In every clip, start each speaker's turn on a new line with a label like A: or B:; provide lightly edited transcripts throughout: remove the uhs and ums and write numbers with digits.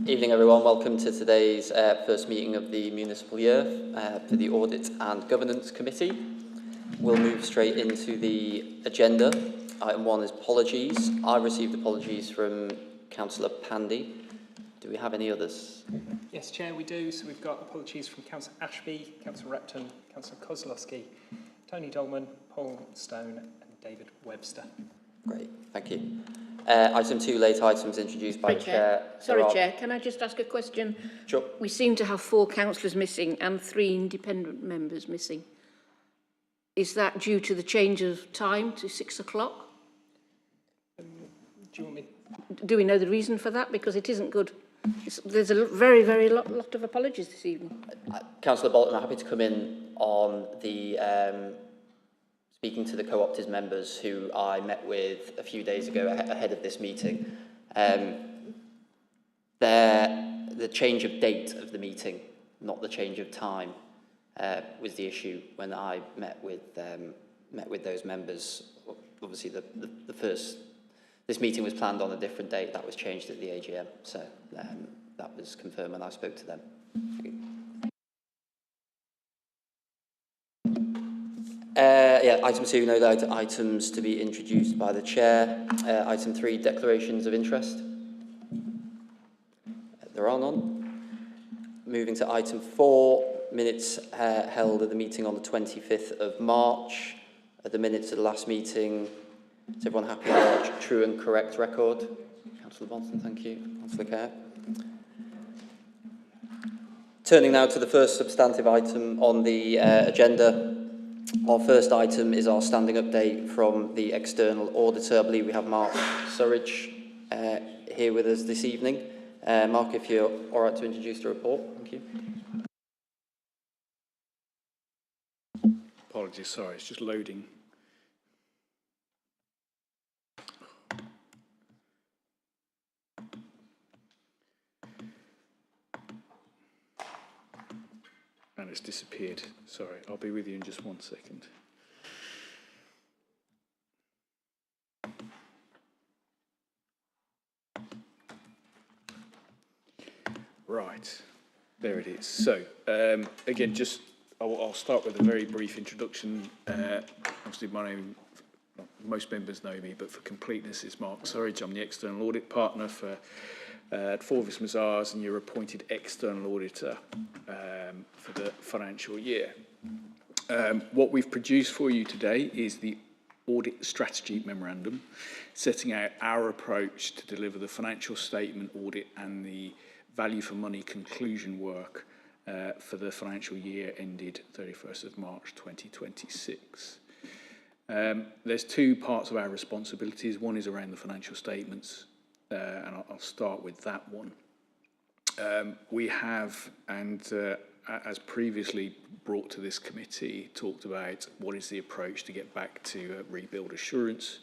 A: Evening everyone, welcome to today's first meeting of the municipal year for the Audit and Governance Committee. We'll move straight into the agenda. Item 1 is apologies. I received apologies from Councillor Pandy. Do we have any others?
B: Yes, Chair, we do. So we've got apologies from Councillor Ashby, Councillor Repton, Councillor Kozlowski, Tony Dolman, Paul Stone and David Webster.
A: Great, thank you. Item 2, late items introduced by Chair.
C: Sorry, Chair, can I just ask a question?
A: Sure.
C: We seem to have 4 councillors missing and 3 independent members missing. Is that due to the change of time to 6 o'clock?
B: Do you want me?
C: Do we know the reason for that? Because it isn't good. There's a very lot of apologies this evening.
A: Councillor Bolton, I'm happy to come in on the speaking to the co-opted members who I met with a few days ago ahead of this meeting. The change of date of the meeting, not the change of time, was the issue when I met with those members. Obviously, this meeting was planned on a different date. That was changed at the AGM, so that was confirmed when I spoke to them. Item 2, no items to be introduced by the Chair. Item 3, declarations of interest. There are none. Moving to item 4, minutes held at the meeting on the 25th of March. At the minutes of the last meeting, is everyone happy with our true and correct record? Councillor Bonson, thank you. Councillor Kerr. Turning now to the first substantive item on the agenda. Our first item is our standing update from the external auditor. I believe we have Mark Surridge here with us this evening. Mark, if you're all right to introduce the report. Thank you.
D: Apologies, sorry, it's just loading. And it's disappeared. Sorry, I'll be with you in just 1 second. Right, there it is. So, again, I'll start with a very brief introduction. Obviously, my name, most members know me, but for completeness, is Mark Surridge. I'm the external audit partner at Forvis Mazars, and you're appointed external auditor for the financial year. What we've produced for you today is the audit strategy memorandum, setting out our approach to deliver the financial statement audit and the value for money conclusion work for the financial year ended 31st of March 2026. There's 2 parts of our responsibilities. One is around the financial statements, and I'll start with that one. We have, as previously brought to this committee, talked about what is the approach to get back to rebuild assurance,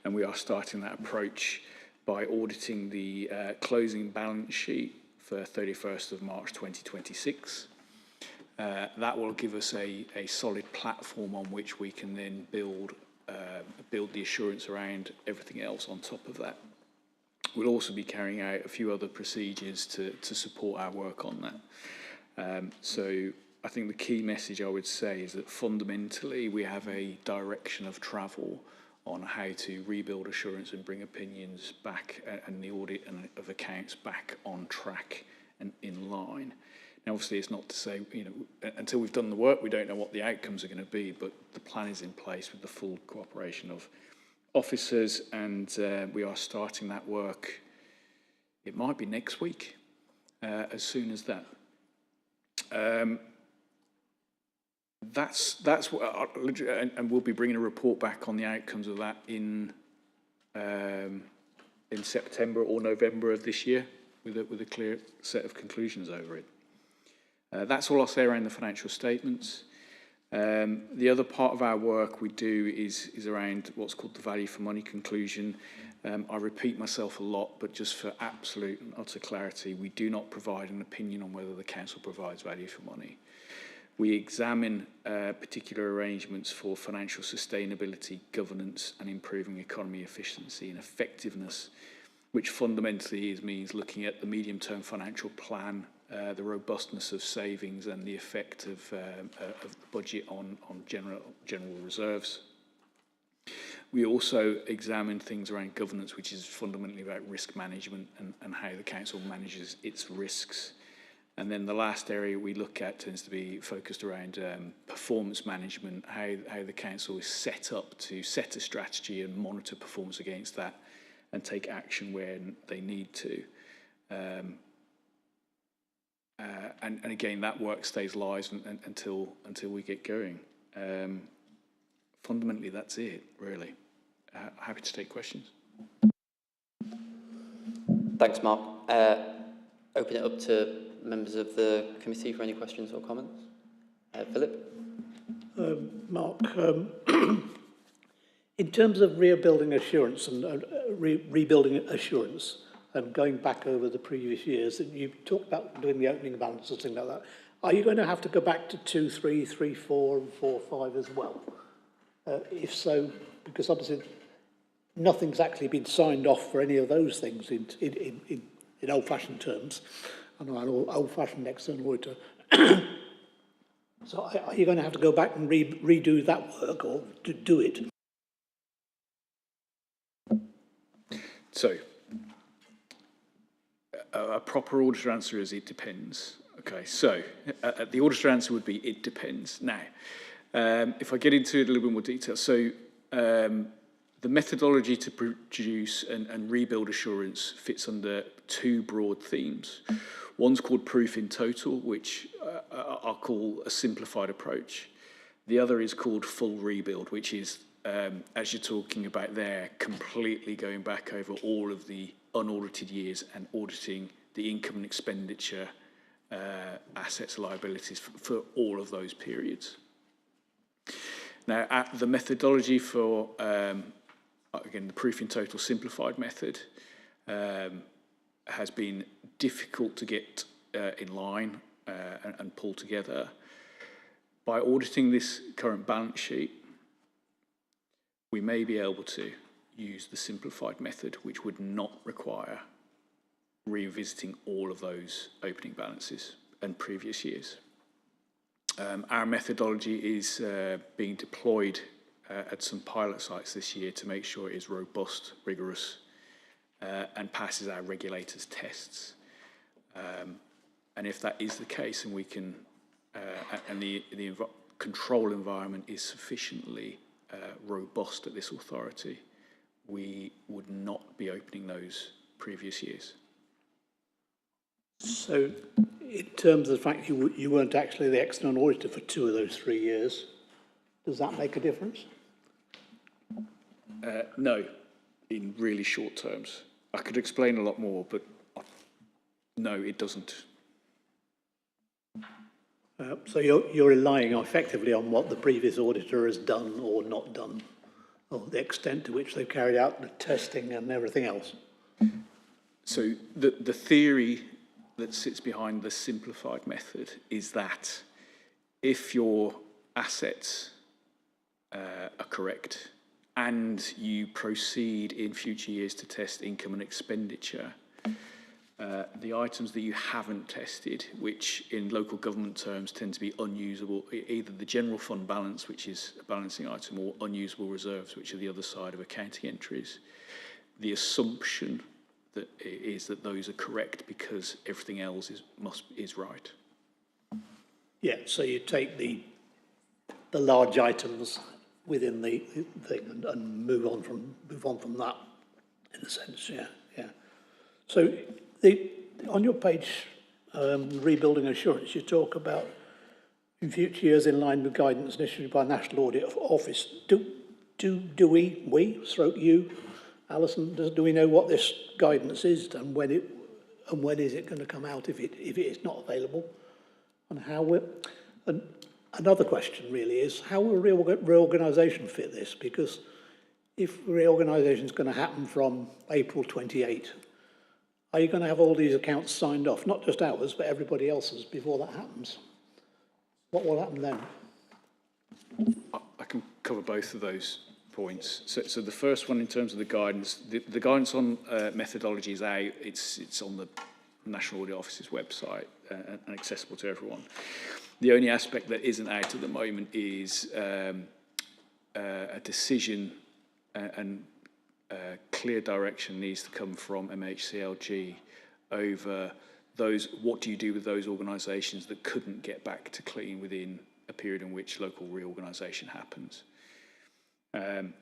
D: and we are starting that approach by auditing the closing balance sheet for 31st of March 2026. That will give us a solid platform on which we can then build the assurance around everything else on top of that. We'll also be carrying out a few other procedures to support our work on that. So I think the key message I would say is that fundamentally we have a direction of travel on how to rebuild assurance and bring opinions back and the audit and of accounts back on track and in line. Now, obviously, it's not to say, until we've done the work, we don't know what the outcomes are going to be, but the plan is in place with the full cooperation of officers, and we are starting that work. It might be next week, as soon as that. That's what, and we'll be bringing a report back on the outcomes of that in September or November of this year, with a clear set of conclusions over it. That's all I'll say around the financial statements. The other part of our work we do is around what's called the value for money conclusion. I repeat myself a lot, but just for absolute and utter clarity, we do not provide an opinion on whether the council provides value for money. We examine particular arrangements for financial sustainability, governance, and improving economy efficiency and effectiveness which fundamentally means looking at the medium-term financial plan, the robustness of savings and the effect of the budget on general reserves. We also examine things around governance, which is fundamentally about risk management and how the council manages its risks. And then the last area we look at tends to be focused around performance management, how the council is set up to set a strategy and monitor performance against that and take action where they need to. And again, that work stays live until we get going. Fundamentally, that's it, really. Happy to take questions.
A: Thanks, Mark. Open it up to members of the committee for any questions or comments. Philip?
E: Mark, in terms of rebuilding assurance and rebuilding assurance, and going back over the previous years, and you talked about doing the opening balance or something like that, are you going to have to go back to 2, 3, 3, 4, and 4, 5 as well? If so, because obviously nothing's actually been signed off for any of those things in old-fashioned terms. I know an old-fashioned external auditor. So are you going to have to go back and redo that work or do it?
D: So, a proper auditor answer is it depends. Okay, so the auditor answer would be it depends. Now, if I get into it a little bit more detail, so the methodology to produce and rebuild assurance fits under two broad themes. One's called proof in total, which I'll call a simplified approach. The other is called full rebuild, which is, as you're talking about there, completely going back over all of the unaudited years and auditing the income and expenditure, assets, liabilities for all of those periods. Now, the methodology for, again, the proof in total simplified method has been difficult to get in line and pull together. By auditing this current balance sheet, we may be able to use the simplified method, which would not require revisiting all of those opening balances and previous years. Our methodology is being deployed at some pilot sites this year to make sure it is robust, rigorous, and passes our regulators' tests. And if that is the case, and we can, and the control environment is sufficiently robust at this authority, we would not be opening those previous years.
E: So, in terms of the fact you weren't actually the external auditor for 2 of those 3 years, does that make a difference?
D: No, in really short terms. I could explain a lot more, but no, it doesn't.
E: So you're relying effectively on what the previous auditor has done or not done, or the extent to which they've carried out the testing and everything else.
D: So the theory that sits behind the simplified method is that if your assets are correct and you proceed in future years to test income and expenditure, the items that you haven't tested, which in local government terms tend to be unusable, either the general fund balance, which is a balancing item, or unusable reserves, which are the other side of accounting entries, the assumption that is that those are correct because everything else is right.
E: Yeah, so you take the large items within the thing and move on from that, in a sense. Yeah. So on your page, rebuilding assurance, you talk about in future years in line with guidance issued by National Audit Office. Do we stroke you, Alison, do we know what this guidance is and when is it going to come out if it is not available, and how and another question really is how will reorganisation fit this? Because if reorganisation is going to happen from April 28, are you going to have all these accounts signed off, not just ours but everybody else's, before that happens? What will happen then?
D: I can cover both of those points. So the first one, in terms of the guidance, the guidance on methodology is out. It's on the National Audit Office's website and accessible to everyone. The only aspect that isn't out at the moment is a decision and clear direction needs to come from MHCLG over those. What do you do with those organisations that couldn't get back to clean within a period in which local reorganisation happens?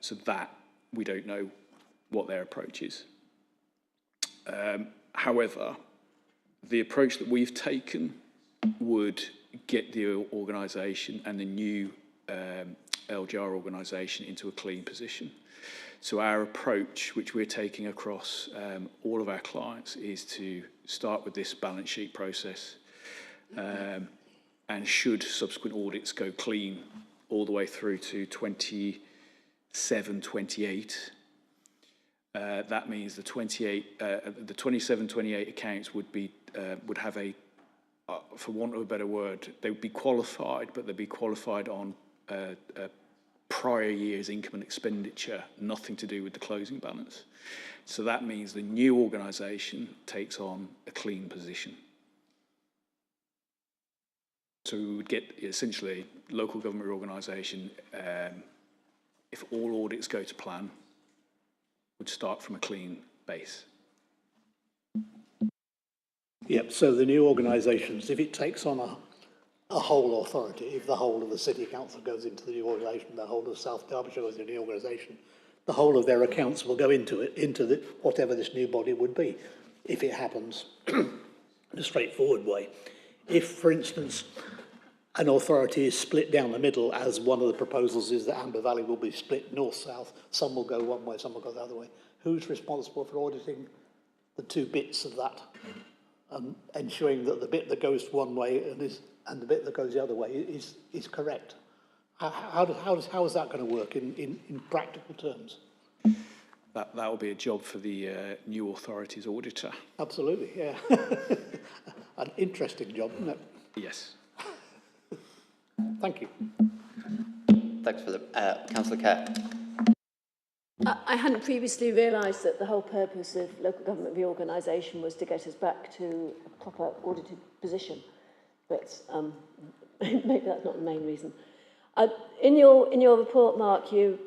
D: So that we don't know what their approach is. However, the approach that we've taken would get the organisation and the new LGR organisation into a clean position. So our approach, which we're taking across all of our clients, is to start with this balance sheet process, and should subsequent audits go clean all the way through to 27, 28, that means the 27, 28 accounts would be would have a, for want of a better word, they would be qualified, but they'd be qualified on a prior year's income and expenditure, nothing to do with the closing balance. So that means the new organisation takes on a clean position. So we would get essentially local government organisation, if all audits go to plan, would start from a clean base.
E: Yep, so the new organisations, if it takes on a whole authority, if the whole of the City Council goes into the new organisation, the whole of South Derbyshire goes into the new organisation, the whole of their accounts will go into it, into whatever this new body would be, if it happens in a straightforward way. If, for instance, an authority is split down the middle, as one of the proposals is that Amber Valley will be split north-south, some will go one way, some will go the other way, who's responsible for auditing the two bits of that? Ensuring that the bit that goes one way and the bit that goes the other way is correct. How is that going to work in practical terms?
D: That will be a job for the new authority's auditor.
E: Absolutely, yeah. An interesting job, isn't it?
D: Yes.
E: Thank you.
A: Thanks for the Councillor Kerr.
F: I hadn't previously realised that the whole purpose of local government reorganisation was to get us back to a proper audited position, but maybe that's not the main reason. In your report, Mark, you're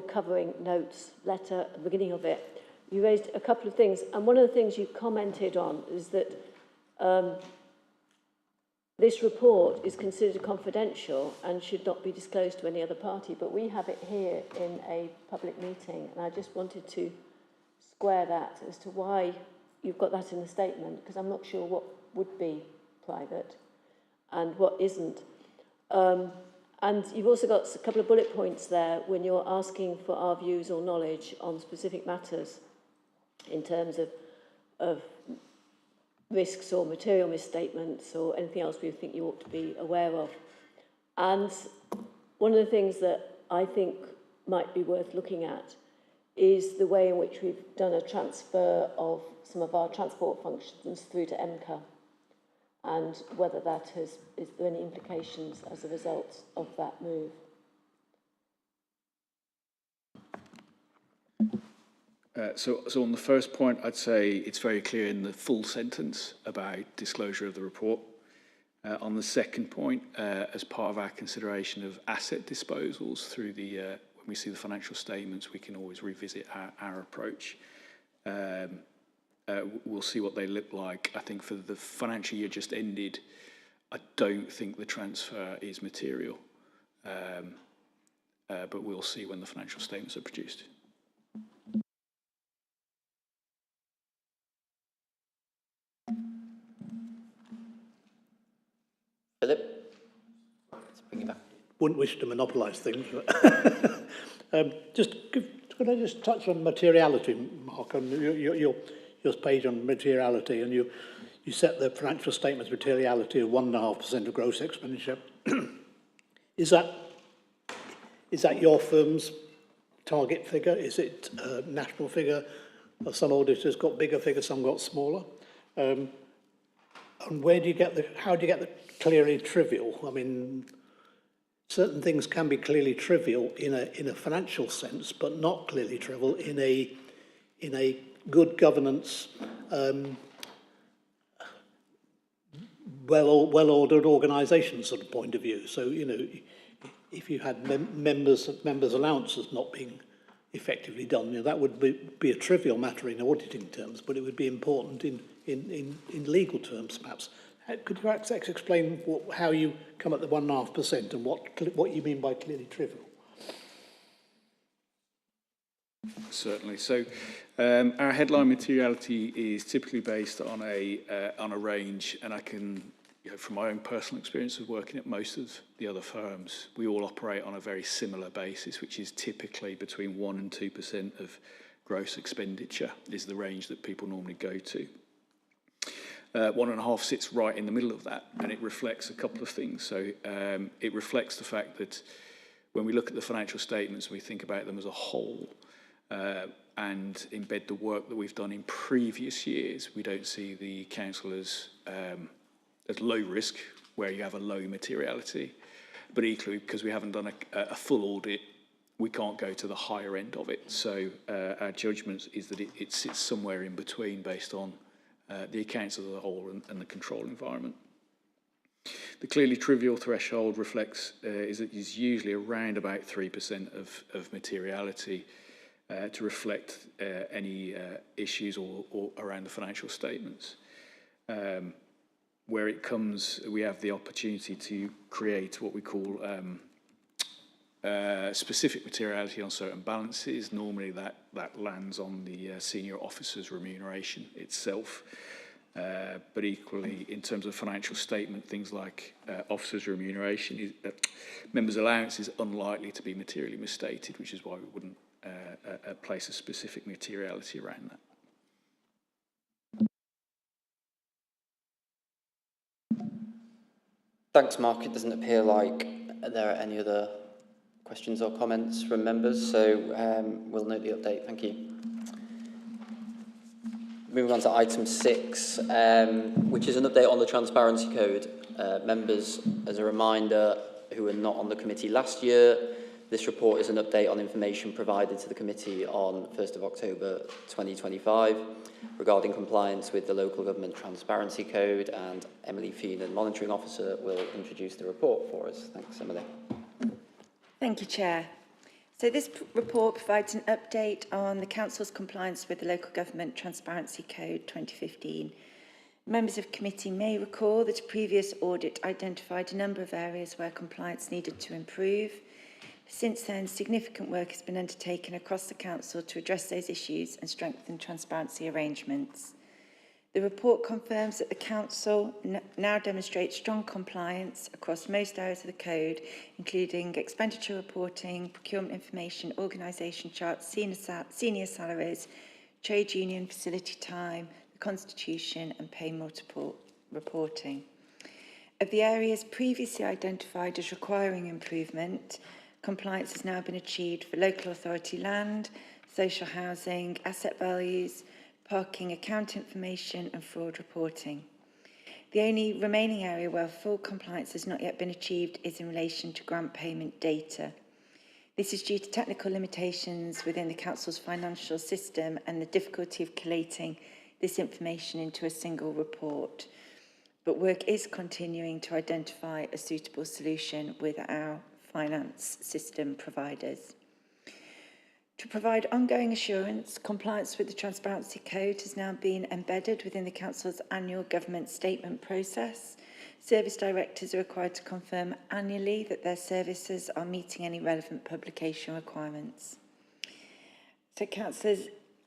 F: covering notes, letter at the beginning of it. You raised a couple of things, and one of the things you commented on is that this report is considered confidential and should not be disclosed to any other party, but we have it here in a public meeting, and I just wanted to square that as to why you've got that in the statement, because I'm not sure what would be private and what isn't. And you've also got a couple of bullet points there when you're asking for our views or knowledge on specific matters in terms of risks or material misstatements or anything else we think you ought to be aware of. And one of the things that I think might be worth looking at is the way in which we've done a transfer of some of our transport functions through to MCA, and whether that is there any implications as a result of that move.
D: So on the first point, I'd say it's very clear in the full sentence about disclosure of the report. On the second point, as part of our consideration of asset disposals through the, when we see the financial statements, we can always revisit our approach. We'll see what they look like. I think for the financial year just ended, I don't think the transfer is material, but we'll see when the financial statements are produced.
A: Philip? Let's bring you back.
E: Wouldn't wish to monopolise things, but could I just touch on materiality, Mark, on your page on materiality, and you set the financial statements materiality of 1.5% of gross expenditure. Is that your firm's target figure? Is it a national figure? Some auditors got bigger figures, some got smaller. And where do you get how do you get the clearly trivial? I mean, certain things can be clearly trivial in a financial sense, but not clearly trivial in a good governance, well-ordered organisation sort of point of view. So, you know, if you had members' allowances not being effectively done, you know, that would be a trivial matter in auditing terms, but it would be important in legal terms, perhaps. Could you explain how you come at the 1.5% and what you mean by clearly trivial?
D: Certainly. So our headline materiality is typically based on a range, and I can, you know, from my own personal experience of working at most of the other firms, we all operate on a very similar basis, which is typically between 1% and 2% of gross expenditure is the range that people normally go to. 1.5 sits right in the middle of that, and it reflects a couple of things. So it reflects the fact that when we look at the financial statements, we think about them as a whole and embed the work that we've done in previous years. We don't see the council as low risk, where you have a low materiality, but equally because we haven't done a full audit, we can't go to the higher end of it. So our judgment is that it sits somewhere in between based on the accounts as a whole and the control environment. The clearly trivial threshold reflects is usually around about 3% of materiality to reflect any issues or around the financial statements. Where it comes, we have the opportunity to create what we call specific materiality on certain balances. Normally that lands on the senior officer's remuneration itself. But equally, in terms of financial statement, things like officers' remuneration, members' allowance is unlikely to be materially misstated, which is why we wouldn't place a specific materiality around that.
A: Thanks, Mark. It doesn't appear like there are any other questions or comments from members, so we'll note the update. Thank you. Moving on to item 6, which is an update on the Transparency Code. Members, as a reminder, who were not on the committee last year, this report is an update on information provided to the committee on 1st of October 2025 regarding compliance with the Local Government Transparency Code, and Emily Feenan, Monitoring Officer, will introduce the report for us. Thanks, Emily.
G: Thank you, Chair. So this report provides an update on the Council's compliance with the Local Government Transparency Code 2015. Members of committee may recall that a previous audit identified a number of areas where compliance needed to improve. Since then, significant work has been undertaken across the Council to address those issues and strengthen transparency arrangements. The report confirms that the Council now demonstrates strong compliance across most areas of the Code, including expenditure reporting, procurement information, organisation charts, senior salaries, trade union facility time, the Constitution and pay multiple reporting. Of the areas previously identified as requiring improvement, compliance has now been achieved for local authority land, social housing, asset values, parking account information and fraud reporting. The only remaining area where full compliance has not yet been achieved is in relation to grant payment data. This is due to technical limitations within the Council's financial system and the difficulty of collating this information into a single report. But work is continuing to identify a suitable solution with our finance system providers. To provide ongoing assurance, compliance with the Transparency Code has now been embedded within the Council's annual government statement process. Service directors are required to confirm annually that their services are meeting any relevant publication requirements. So, councillors,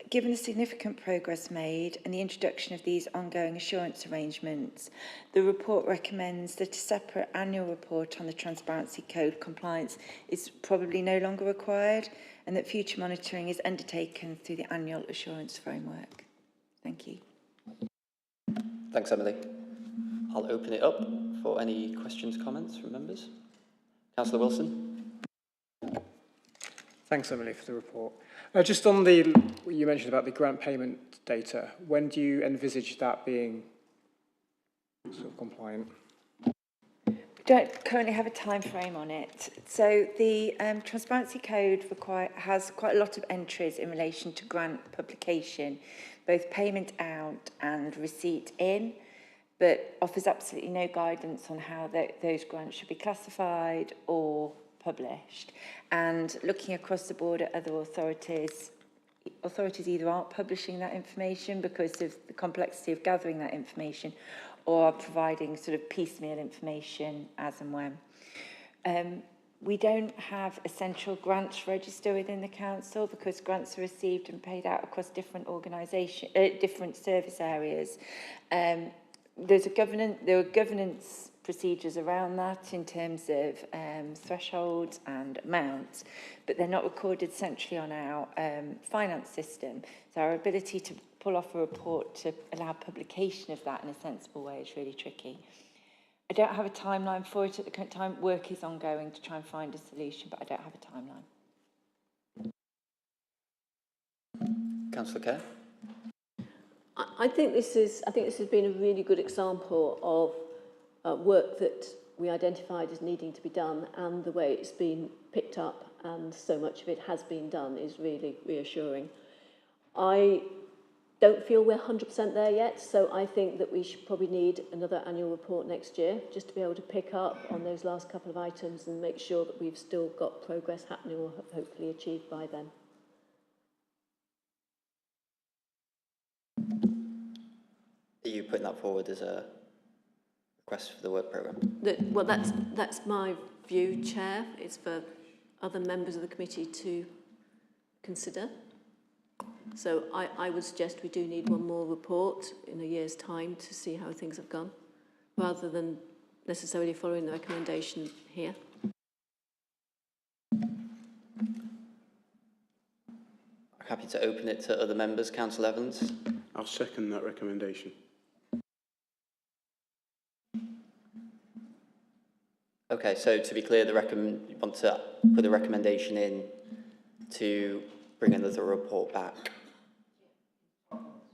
G: given the significant progress made and the introduction of these ongoing assurance arrangements, the report recommends that a separate annual report on the Transparency Code compliance is probably no longer required, and that future monitoring is undertaken through the annual assurance framework. Thank you.
A: Thanks, Emily. I'll open it up for any questions, comments from members. Councillor Wilson.
B: Thanks, Emily, for the report. Just on what you mentioned about the grant payment data, when do you envisage that being sort of compliant?
G: We don't currently have a time frame on it. So the Transparency Code has quite a lot of entries in relation to grant publication, both payment out and receipt in, but offers absolutely no guidance on how those grants should be classified or published. And looking across the board at other authorities either aren't publishing that information because of the complexity of gathering that information, or are providing sort of piecemeal information as and when. We don't have a central grants register within the council because grants are received and paid out across different different service areas. There are governance procedures around that in terms of thresholds and amounts, but they're not recorded centrally on our finance system. So our ability to pull off a report to allow publication of that in a sensible way is really tricky. I don't have a timeline for it at the current time. Work is ongoing to try and find a solution, but I don't have a timeline.
A: Councillor Kerr?
F: I think this has been a really good example of work that we identified as needing to be done, and the way it's been picked up and so much of it has been done is really reassuring. I don't feel we're 100% there yet, so I think that we should probably need another annual report next year just to be able to pick up on those last couple of items and make sure that we've still got progress happening or hopefully achieved by then.
A: Are you putting that forward as a request for the work programme?
F: Well, that's my view, Chair. It's for other members of the committee to consider. So I would suggest we do need one more report in a year's time to see how things have gone, rather than necessarily following the recommendation here.
A: Happy to open it to other members. Councillor Evans?
H: I'll second that recommendation.
A: Okay, so to be clear, you want to put a recommendation in to bring another report back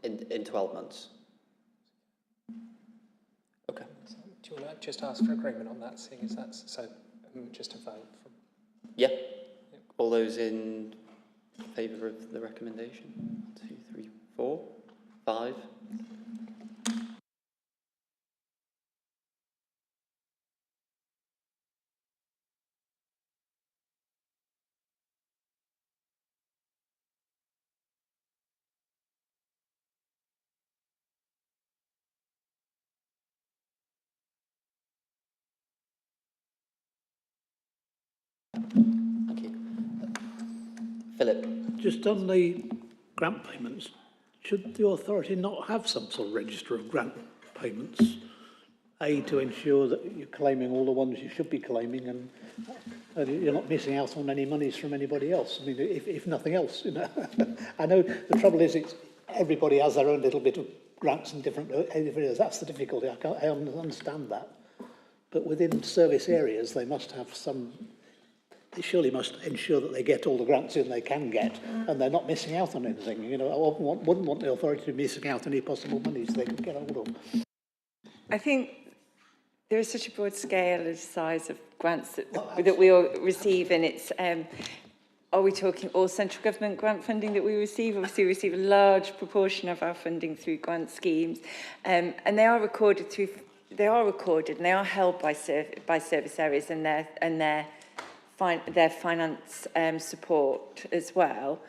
A: in 12 months? Okay.
B: So, do you want to just ask for agreement on that, seeing as that's so just a vote from...
A: Yeah. All those in favour of the recommendation? 1, 2, 3, 4, 5. Thank you. Philip?
E: Just on the grant payments, should the authority not have some sort of register of grant payments? To ensure that you're claiming all the ones you should be claiming, and you're not missing out on any monies from anybody else. I mean, if nothing else, you know. I know the trouble is everybody has their own little bit of grants in different areas. That's the difficulty. I understand that. But within service areas, they must have some... They surely must ensure that they get all the grants in they can get, and they're not missing out on anything. You know, I wouldn't want the authority to be missing out on any possible monies they could get hold of.
G: I think there is such a broad scale of size of grants that we all receive, and it's, are we talking all central government grant funding that we receive? Obviously, we receive a large proportion of our funding through grant schemes, and they are recorded and they are held by service areas and their finance support as well.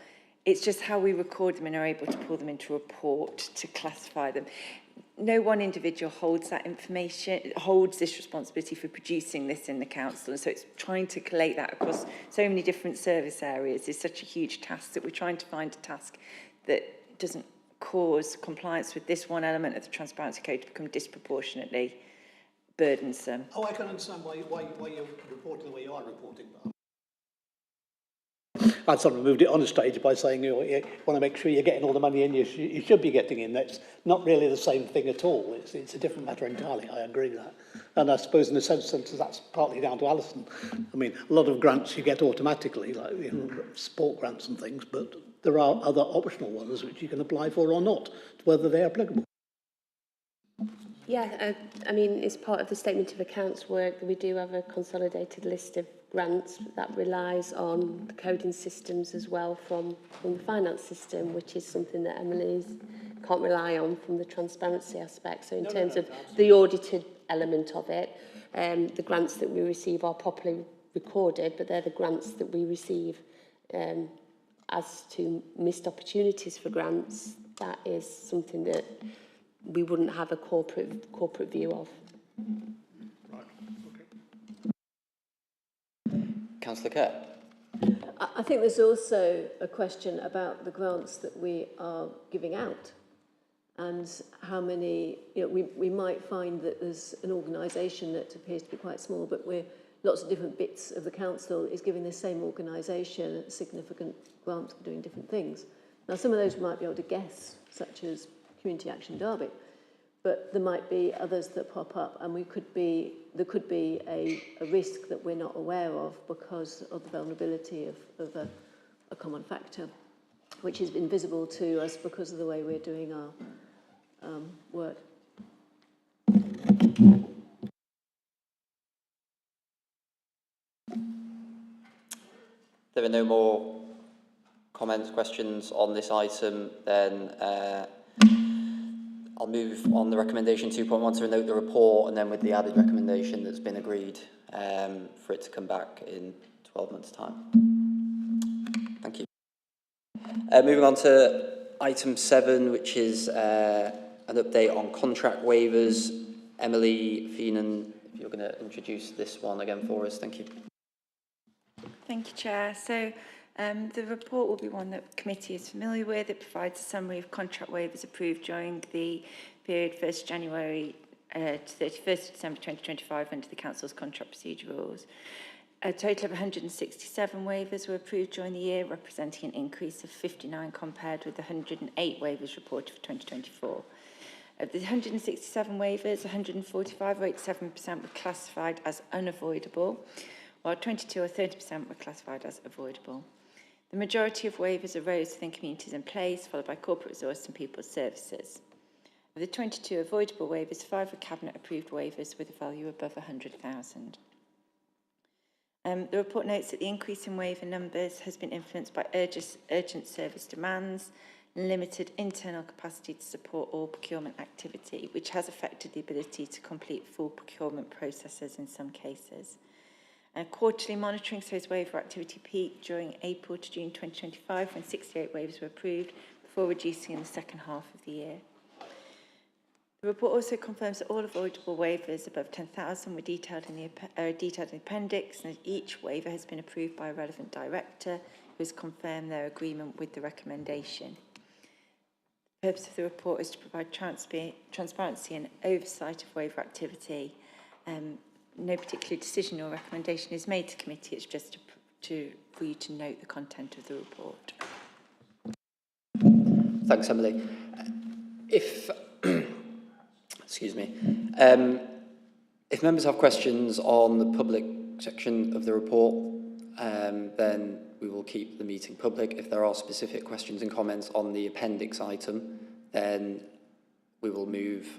G: It's just how we record them and are able to pull them into a report to classify them. No one individual holds that information, holds this responsibility for producing this in the council, and so it's trying to collate that across so many different service areas is such a huge task that we're trying to find a task that doesn't cause compliance with this one element of the Transparency Code to become disproportionately burdensome.
E: Oh, I can understand why you're reporting the way you are reporting. I'd sort of moved it on a stage by saying you want to make sure you're getting all the money in you should be getting in. That's not really the same thing at all. It's a different matter entirely. I agree with that. And I suppose in a sense that's partly down to Alison. I mean, a lot of grants you get automatically, like sport grants and things, but there are other optional ones which you can apply for or not, whether they're applicable.
I: Yeah, I mean, it's part of the statement of accounts work that we do have a consolidated list of grants that relies on the coding systems as well from the finance system, which is something that Emily's can't rely on from the transparency aspect. So in terms of the audited element of it, the grants that we receive are properly recorded, but they're the grants that we receive. As to missed opportunities for grants, that is something that we wouldn't have a corporate view of.
E: Right, okay.
A: Councillor Kerr.
F: I think there's also a question about the grants that we are giving out and how many, we might find that there's an organisation that appears to be quite small, but lots of different bits of the council is giving the same organisation significant grants for doing different things. Now, some of those we might be able to guess, such as Community Action Derby, but there might be others that pop up, and there could be a risk that we're not aware of because of the vulnerability of a common factor, which is invisible to us because of the way we're doing our work.
A: There are no more comments, questions on this item, then I'll move on the recommendation 2.1 to note the report, and then with the added recommendation that's been agreed for it to come back in 12 months' time. Thank you. Moving on to item 7, which is an update on contract waivers. Emily Feenan, if you're going to introduce this one again for us, thank you.
G: Thank you, Chair. So the report will be one that the committee is familiar with. It provides a summary of contract waivers approved during the period 1st January to 31st December 2025 under the Council's contract procedure rules. A total of 167 waivers were approved during the year, representing an increase of 59 compared with the 108 waivers reported for 2024. Of the 167 waivers, 145 or 87% were classified as unavoidable, while 22 or 30% were classified as avoidable. The majority of waivers arose within communities and place, followed by corporate resource and people's services. Of the 22 avoidable waivers, 5 were cabinet-approved waivers with a value above 100,000. The report notes that the increase in waiver numbers has been influenced by urgent service demands, limited internal capacity to support all procurement activity, which has affected the ability to complete full procurement processes in some cases. Quarterly monitoring shows waiver activity peaked during April to June 2025 when 68 waivers were approved before reducing in the second half of the year. The report also confirms that all avoidable waivers above 10,000 were detailed in the appendix, and each waiver has been approved by a relevant director who has confirmed their agreement with the recommendation. The purpose of the report is to provide transparency and oversight of waiver activity. No particular decision or recommendation is made to committee. It's just for you to note the content of the report.
A: Thanks, Emily. Excuse me. If members have questions on the public section of the report, then we will keep the meeting public. If there are specific questions and comments on the appendix item, then I'll move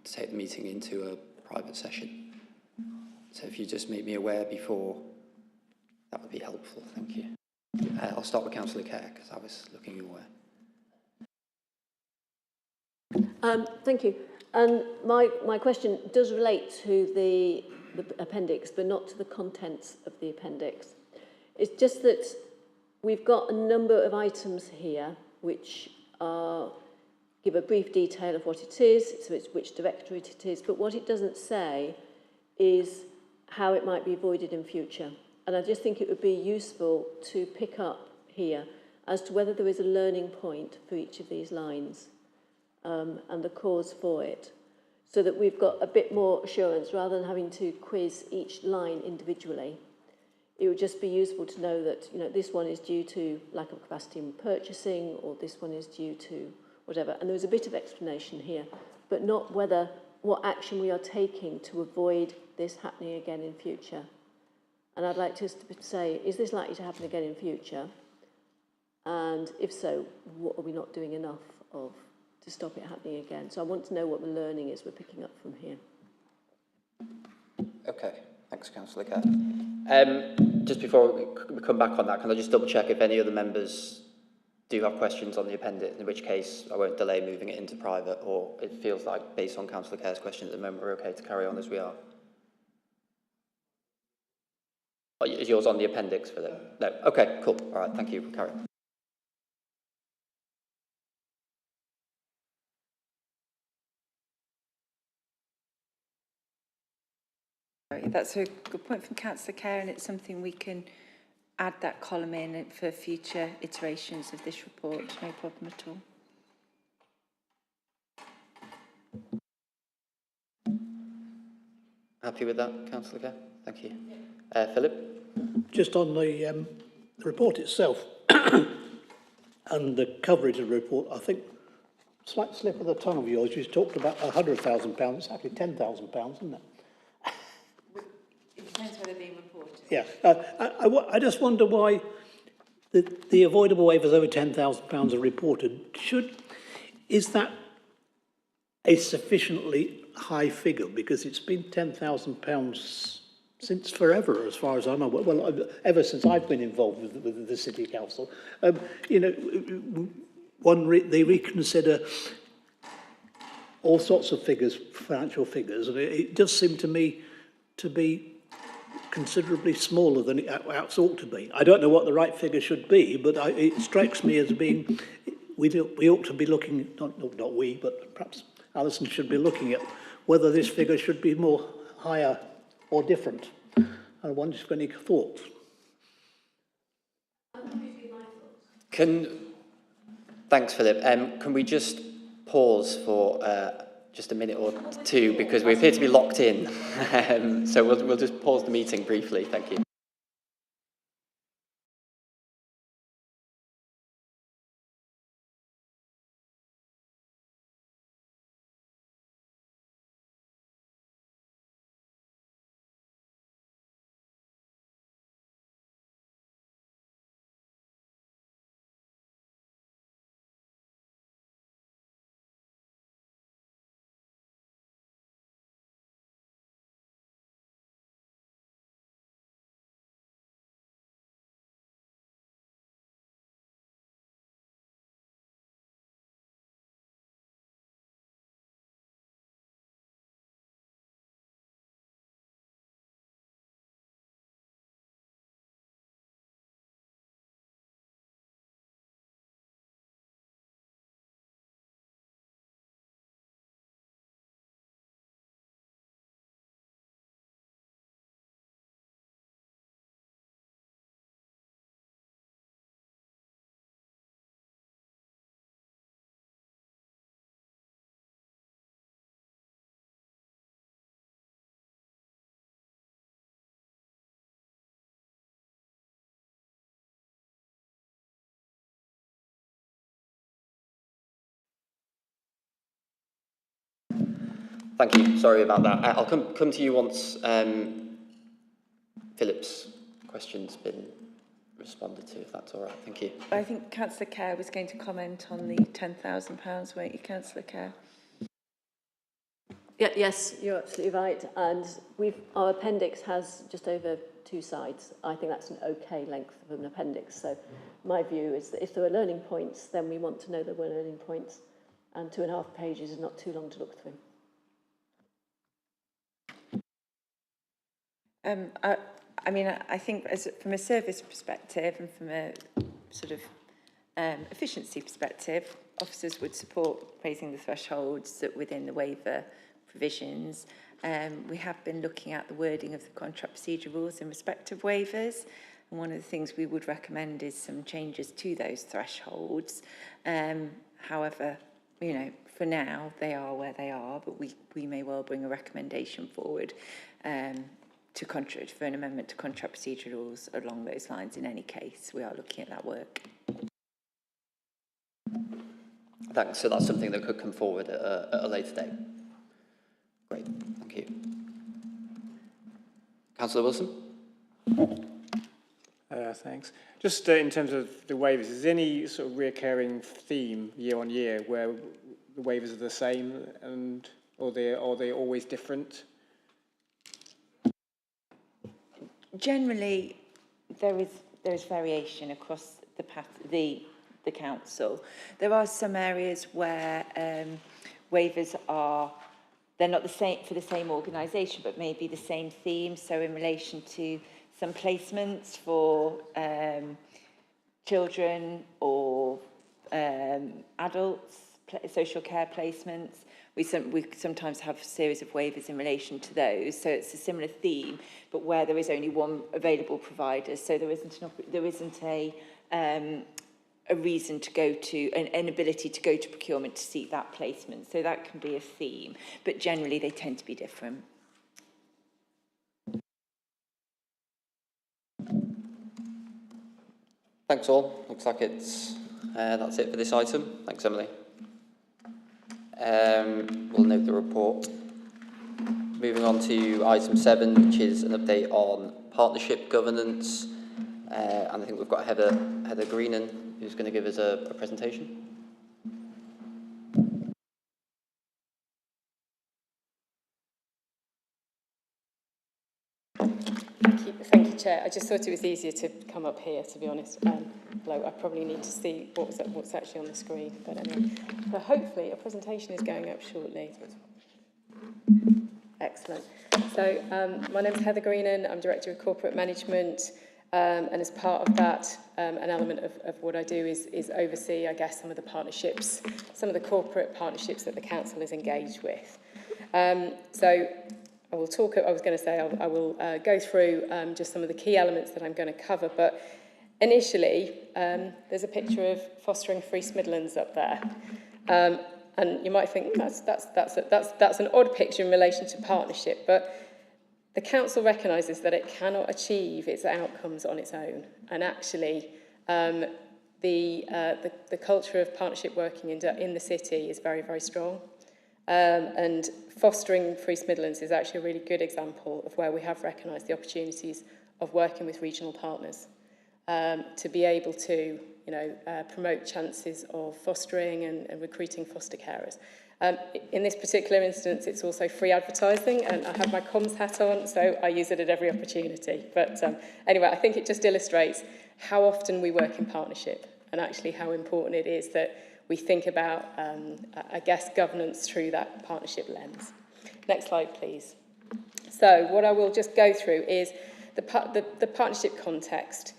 A: to take the meeting into a private session. So if you just make me aware before, that would be helpful. Thank you. I'll start with Councillor Kerr, because I was looking your way.
F: Thank you. And my question does relate to the appendix, but not to the contents of the appendix. It's just that we've got a number of items here which give a brief detail of what it is, so it's which directorate it is, but what it doesn't say is how it might be avoided in future. And I just think it would be useful to pick up here as to whether there is a learning point for each of these lines and the cause for it, so that we've got a bit more assurance rather than having to quiz each line individually. It would just be useful to know that, this one is due to lack of capacity in purchasing, or this one is due to whatever. And there was a bit of explanation here, but not what action we are taking to avoid this happening again in future. And I'd like to say, is this likely to happen again in future? And if so, what are we not doing enough of to stop it happening again. So I want to know what the learning is we're picking up from here.
A: Okay, thanks, Councillor Kerr. Just before we come back on that, can I just double check if any other members do have questions on the appendix, in which case I won't delay moving it into private, or it feels like, based on Councillor Kerr's question at the moment, we're okay to carry on as we are? Oh, is yours on the appendix, Philip? No? Okay, cool. All right, thank you. Carry on.
G: That's a good point from Councillor Kerr, and it's something we can add that column in for future iterations of this report, no problem at all.
A: Happy with that, Councillor Kerr? Thank you. Philip?
E: Just on the report itself and the coverage of the report, I think, slight slip of the tongue of yours, you talked about £100,000, it's actually £10,000, isn't it?
G: It depends whether they're being reported.
E: Yeah, I just wonder why the avoidable waivers over £10,000 are reported. Is that a sufficiently high figure? Because it's been £10,000 since forever, as far as I know. Well, ever since I've been involved with the City Council. You know, they reconsider all sorts of figures, financial figures, and it does seem to me to be considerably smaller than it ought to be. I don't know what the right figure should be, but it strikes me as being, we ought to be looking, not we, but perhaps Alison should be looking at whether this figure should be more higher or different. I wonder if you've got any thoughts.
A: Thanks, Philip. Can we just pause for just a minute or two, because we appear to be locked in. So we'll just pause the meeting briefly. Thank you. Thank you. Sorry about that. I'll come to you once Philip's question's been responded to, if that's all right. Thank you.
G: I think Councillor Kerr was going to comment on the £10,000, weren't you, Councillor Kerr?
F: Yeah, yes, you're absolutely right. And our appendix has just over 2 sides. I think that's an okay length of an appendix. So my view is that if there are learning points, then we want to know there were learning points. And 2.5 pages is not too long to look through.
G: I mean, I think from a service perspective and from a sort of efficiency perspective, officers would support raising the thresholds that within the waiver provisions. We have been looking at the wording of the contract procedure rules in respect of waivers, and one of the things we would recommend is some changes to those thresholds. However, you know, for now they are where they are, but we may well bring a recommendation forward for an amendment to contract procedure rules along those lines. In any case, we are looking at that work.
A: Thanks. So that's something that could come forward at a later date. Great. Thank you. Councillor Wilson?
B: Thanks. Just in terms of the waivers, is there any sort of recurring theme year on year where the waivers are the same, and or they always different?
G: Generally, there is variation across the council. There are some areas where waivers they're not the same for the same organisation, but maybe the same theme. So in relation to some placements for children or adults, social care placements, we sometimes have a series of waivers in relation to those. So it's a similar theme, but where there is only one available provider, so there isn't a reason to go to, an ability to go to procurement to seek that placement. So that can be a theme, but generally they tend to be different.
A: Thanks all. Looks like that's it for this item. Thanks, Emily. We'll note the report. Moving on to item 7, which is an update on partnership governance. And I think we've got Heather Greenan, who's going to give us a presentation.
J: Thank you, Chair. I just thought it was easier to come up here, to be honest. Although I probably need to see what's actually on the screen. But anyway, so hopefully a presentation is going up shortly. Excellent. So my name is Heather Greenan. I'm Director of Corporate Management. And as part of that, an element of what I do is oversee, I guess, some of the partnerships, some of the corporate partnerships that the council is engaged with. So I will talk, I was going to say, I will go through just some of the key elements that I'm going to cover. But initially, there's a picture of Fostering for East Midlands up there. And you might think that's an odd picture in relation to partnership, but the council recognises that it cannot achieve its outcomes on its own, and actually the culture of partnership working in the city is very, very strong. And Fostering for East Midlands is actually a really good example of where we have recognised the opportunities of working with regional partners to be able to, promote chances of fostering and recruiting foster carers. In this particular instance, it's also free advertising, and I have my comms hat on, so I use it at every opportunity. But anyway, I think it just illustrates how often we work in partnership and actually how important it is that we think about, I guess, governance through that partnership lens. Next slide, please. So what I will just go through is the partnership context.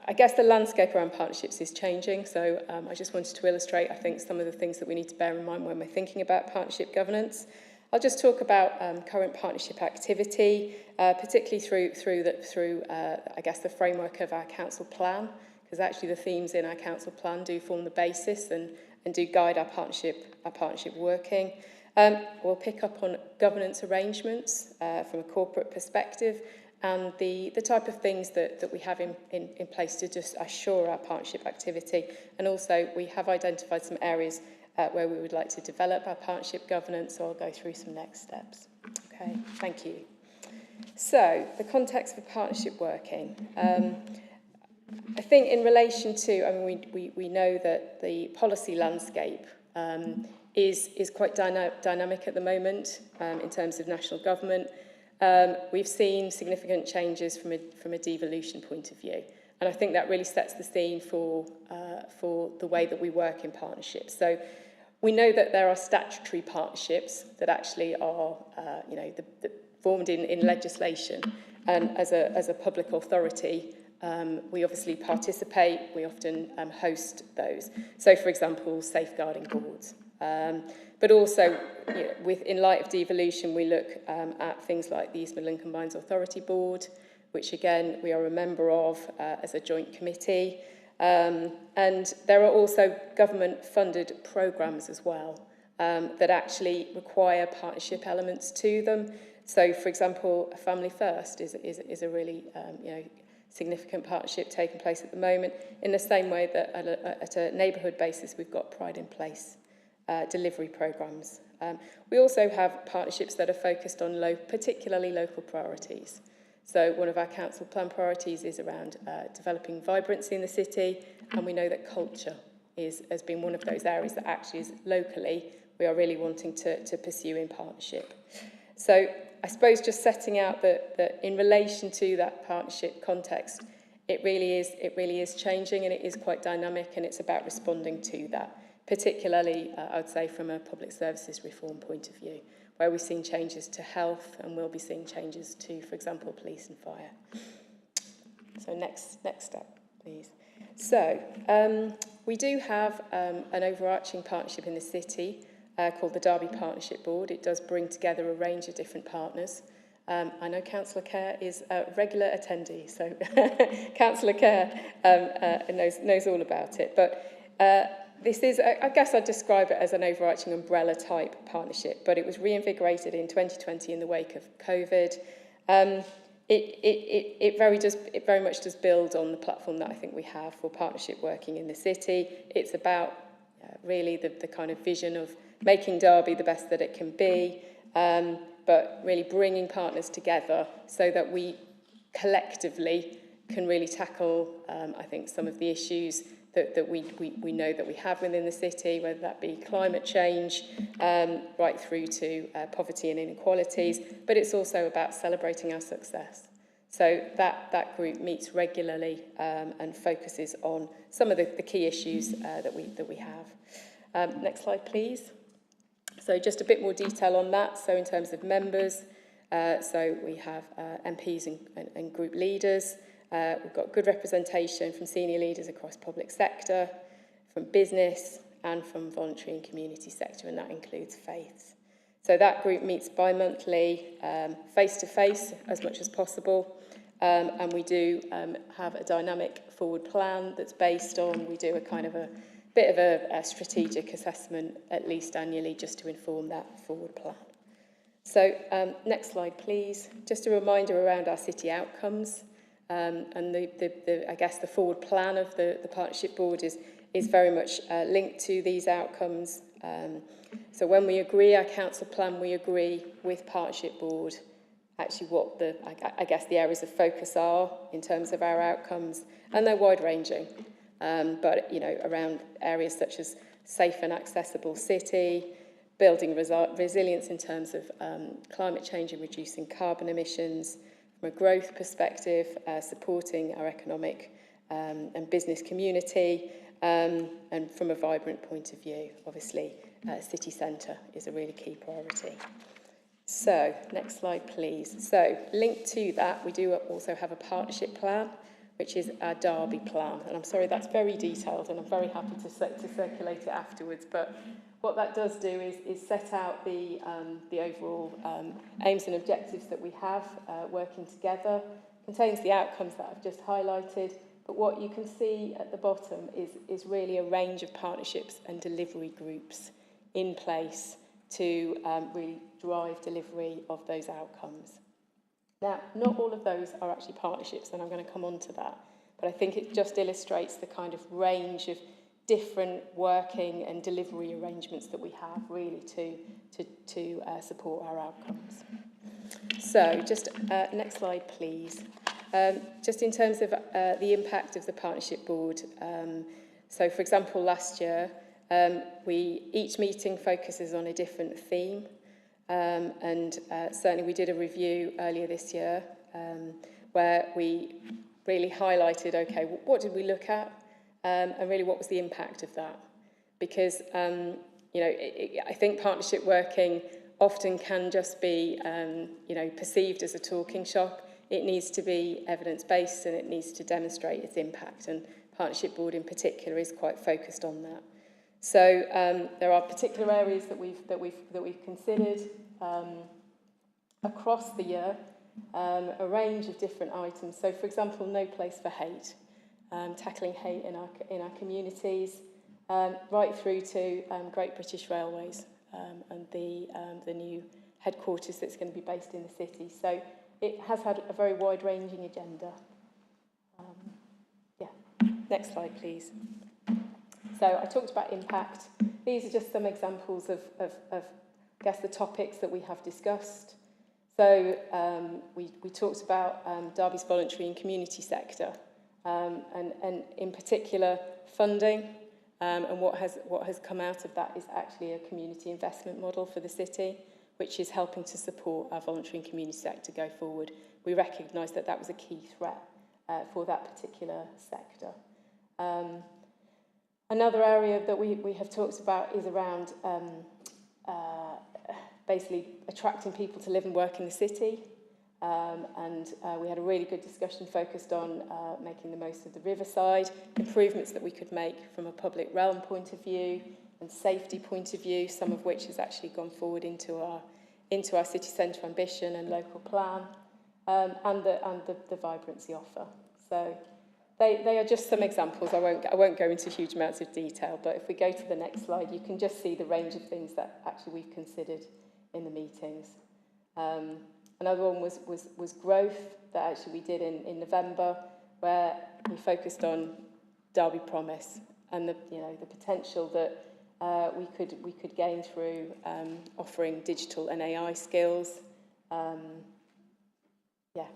J: I guess the landscape around partnerships is changing, so I just wanted to illustrate, I think, some of the things that we need to bear in mind when we're thinking about partnership governance. I'll just talk about current partnership activity, particularly through I guess, the framework of our council plan, because actually the themes in our council plan do form the basis and do guide our partnership working. We'll pick up on governance arrangements from a corporate perspective, and the type of things that we have in place to just assure our partnership activity. And also we have identified some areas where we would like to develop our partnership governance, so I'll go through some next steps. Okay, thank you. So, the context for partnership working. I think in relation to, we know that the policy landscape is quite dynamic at the moment in terms of national government. We've seen significant changes from a devolution point of view, and I think that really sets the scene for the way that we work in partnerships. So we know that there are statutory partnerships that actually are formed in legislation, and as a public authority we obviously participate, we often host those. So for example, safeguarding boards. But also, in light of devolution, we look at things like the East Midlands Combined Authority Board, which again we are a member of as a joint committee. And there are also government-funded programmes as well that actually require partnership elements to them. So, for example, Family First is a really significant partnership taking place at the moment, in the same way that at a neighbourhood basis we've got Pride in Place delivery programmes. We also have partnerships that are focused on particularly local priorities. So one of our council plan priorities is around developing vibrancy in the city, and we know that culture has been one of those areas that actually is locally we are really wanting to pursue in partnership. So I suppose just setting out that in relation to that partnership context, it really is changing, and it is quite dynamic, and it's about responding to that, particularly I would say from a public services reform point of view, where we've seen changes to health and we'll be seeing changes to, for example, police and fire. So next step, please. So we do have an overarching partnership in the city called the Derby Partnership Board. It does bring together a range of different partners. I know Councillor Kerr is a regular attendee, so Councillor Kerr knows all about it. But this is, I guess I'd describe it as an overarching umbrella type partnership, but it was reinvigorated in 2020 in the wake of COVID. It very much does build on the platform that I think we have for partnership working in the city. It's about really the kind of vision of making Derby the best that it can be, but really bringing partners together so that we collectively can really tackle, I think, some of the issues that we know that we have within the city, whether that be climate change, right through to poverty and inequalities, but it's also about celebrating our success. So that group meets regularly and focuses on some of the key issues that we have. Next slide, please. So just a bit more detail on that. So in terms of members, so we have MPs and group leaders. We've got good representation from senior leaders across public sector, from business, and from voluntary and community sector, and that includes faiths. So that group meets bi-monthly, face-to-face as much as possible, and we do have a dynamic forward plan that's based on, we do a kind of a bit of a strategic assessment at least annually just to inform that forward plan. So next slide, please. Just a reminder around our city outcomes. And I guess the forward plan of the partnership board is very much linked to these outcomes. So when we agree our council plan, we agree with partnership board actually what I guess the areas of focus are in terms of our outcomes, and they're wide ranging. But around areas such as safe and accessible city, building resilience in terms of climate change and reducing carbon emissions. From a growth perspective, supporting our economic and business community, and from a vibrant point of view, obviously, city centre is a really key priority. So, next slide, please. So, linked to that, we do also have a partnership plan, which is our Derby plan. And I'm sorry, that's very detailed, and I'm very happy to circulate it afterwards. But what that does do is set out the overall aims and objectives that we have working together, contains the outcomes that I've just highlighted, but what you can see at the bottom is really a range of partnerships and delivery groups in place to really drive delivery of those outcomes. Now, not all of those are actually partnerships, and I'm going to come on to that, but I think it just illustrates the kind of range of different working and delivery arrangements that we have really to support our outcomes. So just next slide, please. Just in terms of the impact of the partnership board. So for example, last year, each meeting focuses on a different theme. And certainly we did a review earlier this year where we really highlighted, okay, what did we look at? And really what was the impact of that? Because, I think partnership working often can just be, perceived as a talking shop. It needs to be evidence-based and it needs to demonstrate its impact. And Partnership Board in particular is quite focused on that. So there are particular areas that we've considered across the year, a range of different items. So, for example, No Place for Hate. Tackling hate in our communities, right through to Great British Railways and the new headquarters that's going to be based in the city. So it has had a very wide-ranging agenda. Next slide, please. So I talked about impact. These are just some examples of I guess, the topics that we have discussed. So we talked about Derby's voluntary and community sector. And in particular, funding And what has come out of that is actually a community investment model for the city, which is helping to support our voluntary and community sector go forward. We recognise that that was a key threat for that particular sector. Another area that we have talked about is around basically attracting people to live and work in the city. We had a really good discussion focused on making the most of the riverside, improvements that we could make from a public realm point of view and safety point of view, some of which has actually gone forward into our city centre ambition and local plan, and the vibrancy offer. So they are just some examples. I won't go into huge amounts of detail, but if we go to the next slide, you can just see the range of things that actually we've considered in the meetings. Another one was growth that actually we did in November, where we focused on Derby Promise and the potential that we could gain through offering digital and AI skills.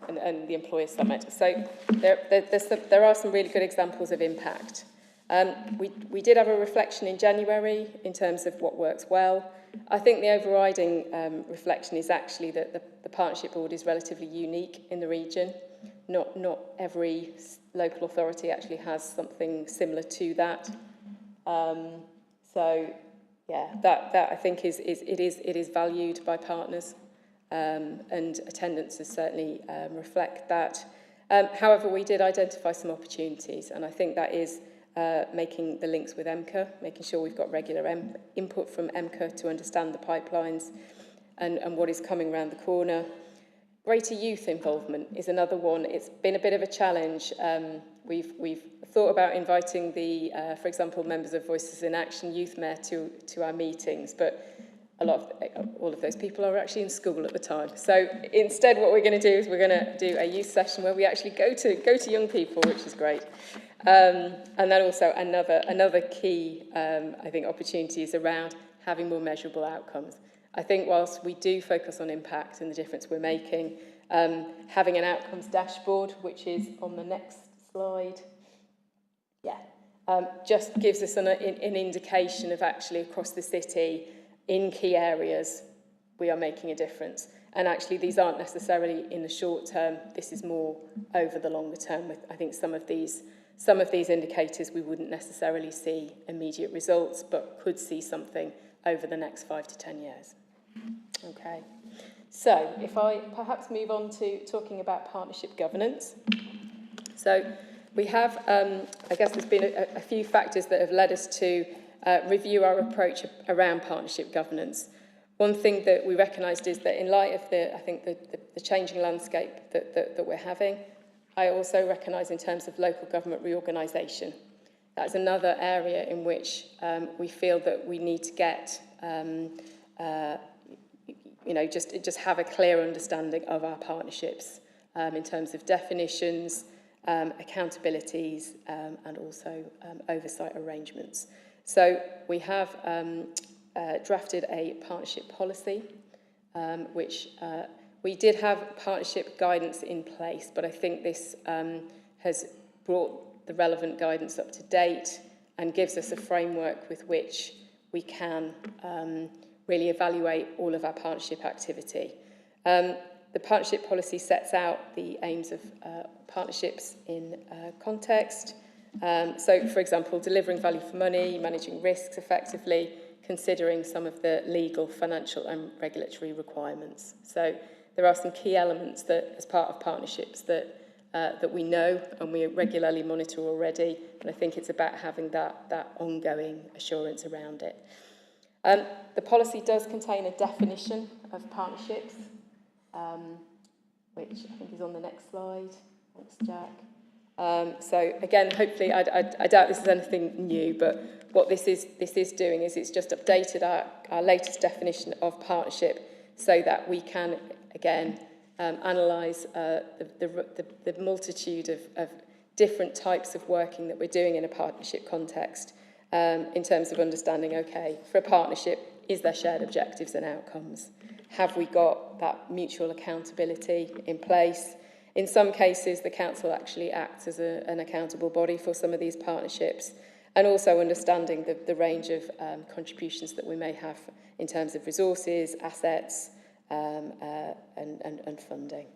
J: And the Employer Summit. So there are some really good examples of impact. We did have a reflection in January in terms of what works well. I think the overriding reflection is actually that the Partnership Board is relatively unique in the region. Not every local authority actually has something similar to that. That I think is valued by partners. And attendances certainly reflect that. However, we did identify some opportunities, and I think that is making the links with EMCA, making sure we've got regular input from EMCA to understand the pipelines and what is coming around the corner. Greater youth involvement is another one. It's been a bit of a challenge. We've thought about inviting for example, members of Voices in Action Youth Mayor to our meetings, but all of those people are actually in school at the time. So instead, what we're going to do is we're going to do a youth session where we actually go to young people, which is great. And then also another key, I think, opportunity is around having more measurable outcomes. I think whilst we do focus on impact and the difference we're making, having an outcomes dashboard, which is on the next slide, just gives us an indication of actually across the city, in key areas, we are making a difference. And actually, these aren't necessarily in the short term. This is more over the longer term. With I think some of these indicators we wouldn't necessarily see immediate results, but could see something over the next 5 to 10 years. Okay. So if I perhaps move on to talking about partnership governance. So we have, I guess there's been a few factors that have led us to review our approach around partnership governance. One thing that we recognised is that in light of the changing landscape that we're having, I also recognise in terms of local government reorganisation, that's another area in which we feel that we need to get, just have a clear understanding of our partnerships in terms of definitions, accountabilities, and also oversight arrangements. So we have drafted a partnership policy, which we did have partnership guidance in place, but I think this has brought the relevant guidance up to date and gives us a framework with which we can really evaluate all of our partnership activity. The partnership policy sets out the aims of partnerships in context. So, for example, delivering value for money, managing risks effectively, considering some of the legal, financial and regulatory requirements. So there are some key elements that, as part of partnerships, that we know and we regularly monitor already, and I think it's about having that ongoing assurance around it. The policy does contain a definition of partnerships, which I think is on the next slide. Thanks, Jack. So again, hopefully, I doubt this is anything new, but what this is doing is it's just updated our latest definition of partnership so that we can, again, analyse the multitude of different types of working that we're doing in a partnership context in terms of understanding, okay, for a partnership, is there shared objectives and outcomes? Have we got that mutual accountability in place? In some cases, the council actually acts as an accountable body for some of these partnerships. and also understanding the range of contributions that we may have in terms of resources, assets, and funding.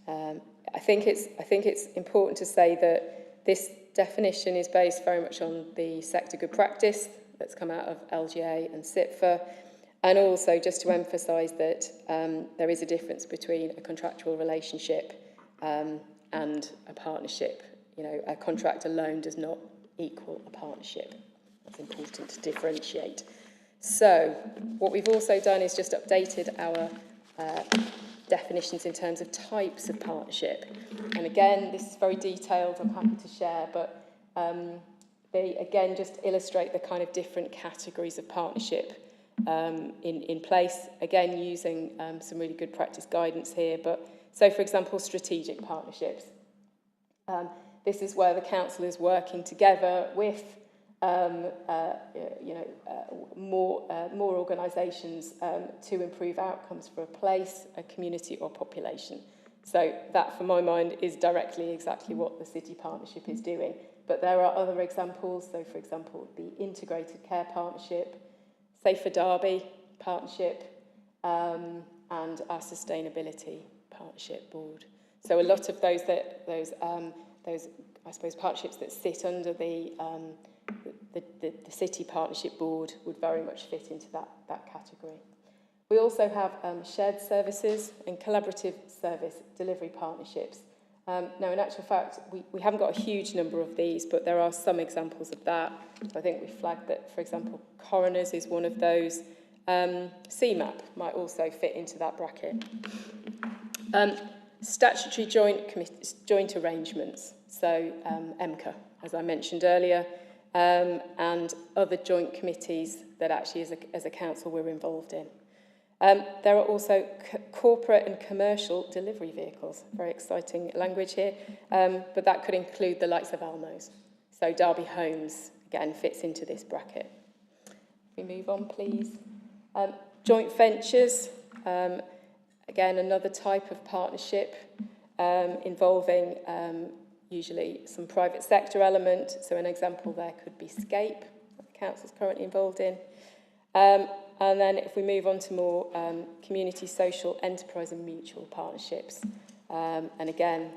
J: I think it's important to say that this definition is based very much on the sector good practice that's come out of LGA and SIPFA, and also just to emphasise that there is a difference between a contractual relationship and a partnership. You know, a contract alone does not equal a partnership. That's important to differentiate. So what we've also done is just updated our definitions in terms of types of partnership. And again, this is very detailed, I'm happy to share, but they again just illustrate the kind of different categories of partnership in place, again using some really good practice guidance here. But so, for example, strategic partnerships. This is where the council is working together with more organisations to improve outcomes for a place, a community or population. So that, for my mind, is directly exactly what the city partnership is doing. But there are other examples. So, for example, the integrated care partnership, Safer Derby partnership, and our sustainability partnership board. So a lot of those I suppose partnerships that sit under the city partnership board would very much fit into that category. We also have shared services and collaborative service delivery partnerships. Now, in actual fact, we haven't got a huge number of these, but there are some examples of that. So I think we flagged that, for example, coroners is one of those. CMAP might also fit into that bracket. Statutory joint arrangements, so MCA, as I mentioned earlier, and other joint committees that actually as a council we're involved in. There are also corporate and commercial delivery vehicles, very exciting language here, but that could include the likes of Almos. So Derby Homes, again, fits into this bracket. If we move on, please. Joint ventures, again, another type of partnership involving usually some private sector element. So an example there could be Scape, that the council's currently involved in. And then if we move on to more community, social, enterprise and mutual partnerships. And again,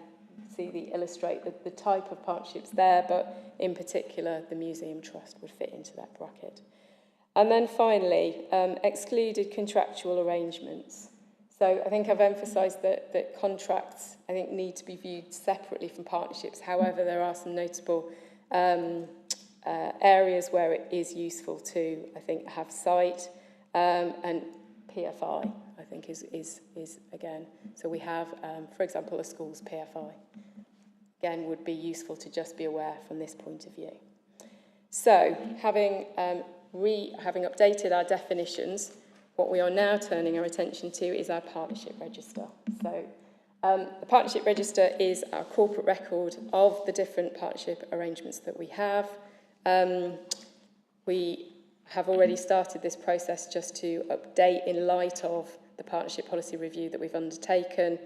J: illustrate the type of partnerships there, but in particular, the Museum Trust would fit into that bracket. And then finally, excluded contractual arrangements. So I think I've emphasised that contracts, I think, need to be viewed separately from partnerships. However, there are some notable areas where it is useful to, I think, have sight. And PFI, I think, is again. So we have, for example, a school's PFI. Again, would be useful to just be aware from this point of view. So, having updated our definitions, what we are now turning our attention to is our partnership register. So, the partnership register is our corporate record of the different partnership arrangements that we have. We have already started this process just to update in light of the partnership policy review that we've undertaken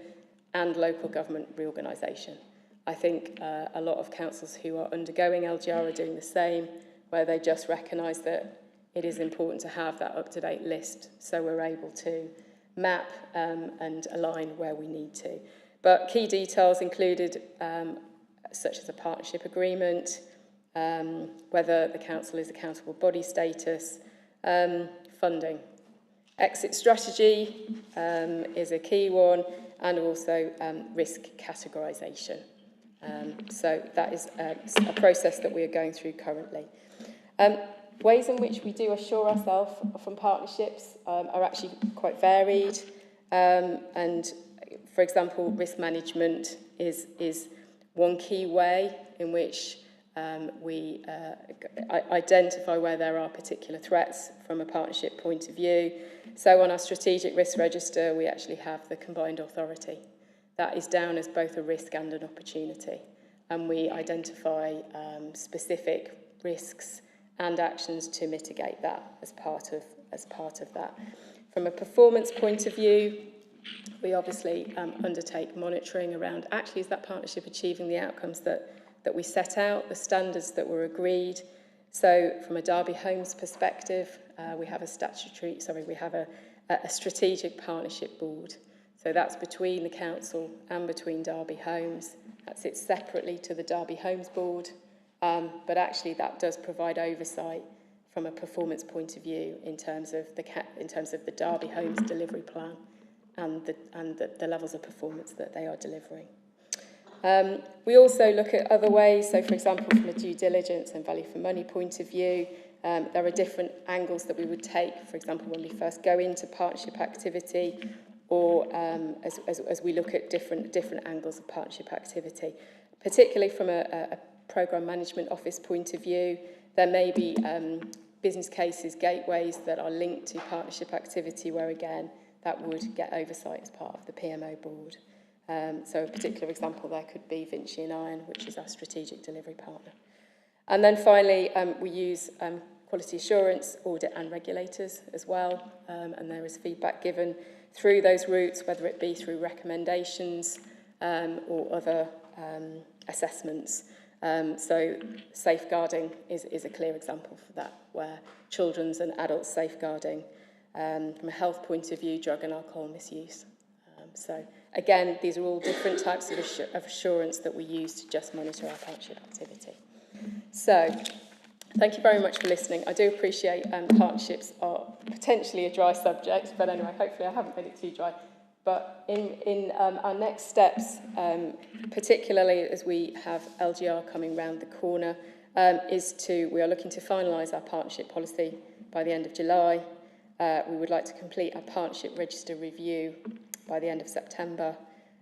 J: and local government reorganisation. I think a lot of councils who are undergoing LGR are doing the same, where they just recognise that it is important to have that up-to-date list so we're able to map and align where we need to. But key details included such as a partnership agreement, whether the council is accountable body status, funding. Exit strategy is a key one, and also risk categorisation. So that is a process that we are going through currently. Ways in which we do assure ourselves from partnerships are actually quite varied. And for example, risk management is one key way in which we identify where there are particular threats from a partnership point of view. So on our strategic risk register, we actually have the combined authority. That is down as both a risk and an opportunity. And we identify specific risks and actions to mitigate that as part of that. From a performance point of view, we obviously undertake monitoring around actually is that partnership achieving the outcomes that that we set out, the standards that were agreed. So from a Derby Homes perspective, we have a strategic partnership board. So that's between the council and between Derby Homes. That sits separately to the Derby Homes board, but actually that does provide oversight from a performance point of view in terms of the Derby Homes delivery plan and the levels of performance that they are delivering. We also look at other ways. So, for example, from a due diligence and value for money point of view, there are different angles that we would take. For example, when we first go into partnership activity, or as we look at different angles of partnership activity, particularly from a programme management office point of view, there may be business cases, gateways that are linked to partnership activity, where again that would get oversight as part of the PMO board. So a particular example there could be Vinci and Iron, which is our strategic delivery partner. And then finally, we use quality assurance, audit and regulators as well, and there is feedback given through those routes, whether it be through recommendations or other assessments. So safeguarding is a clear example for that, where children's and adult safeguarding, from a health point of view, drug and alcohol misuse. So again, these are all different types of assurance that we use to just monitor our partnership activity. So thank you very much for listening. I do appreciate partnerships are potentially a dry subject, but anyway, hopefully I haven't made it too dry. But in our next steps, particularly as we have LGR coming round the corner, we are looking to finalise our partnership policy by the end of July. We would like to complete our partnership register review by the end of September,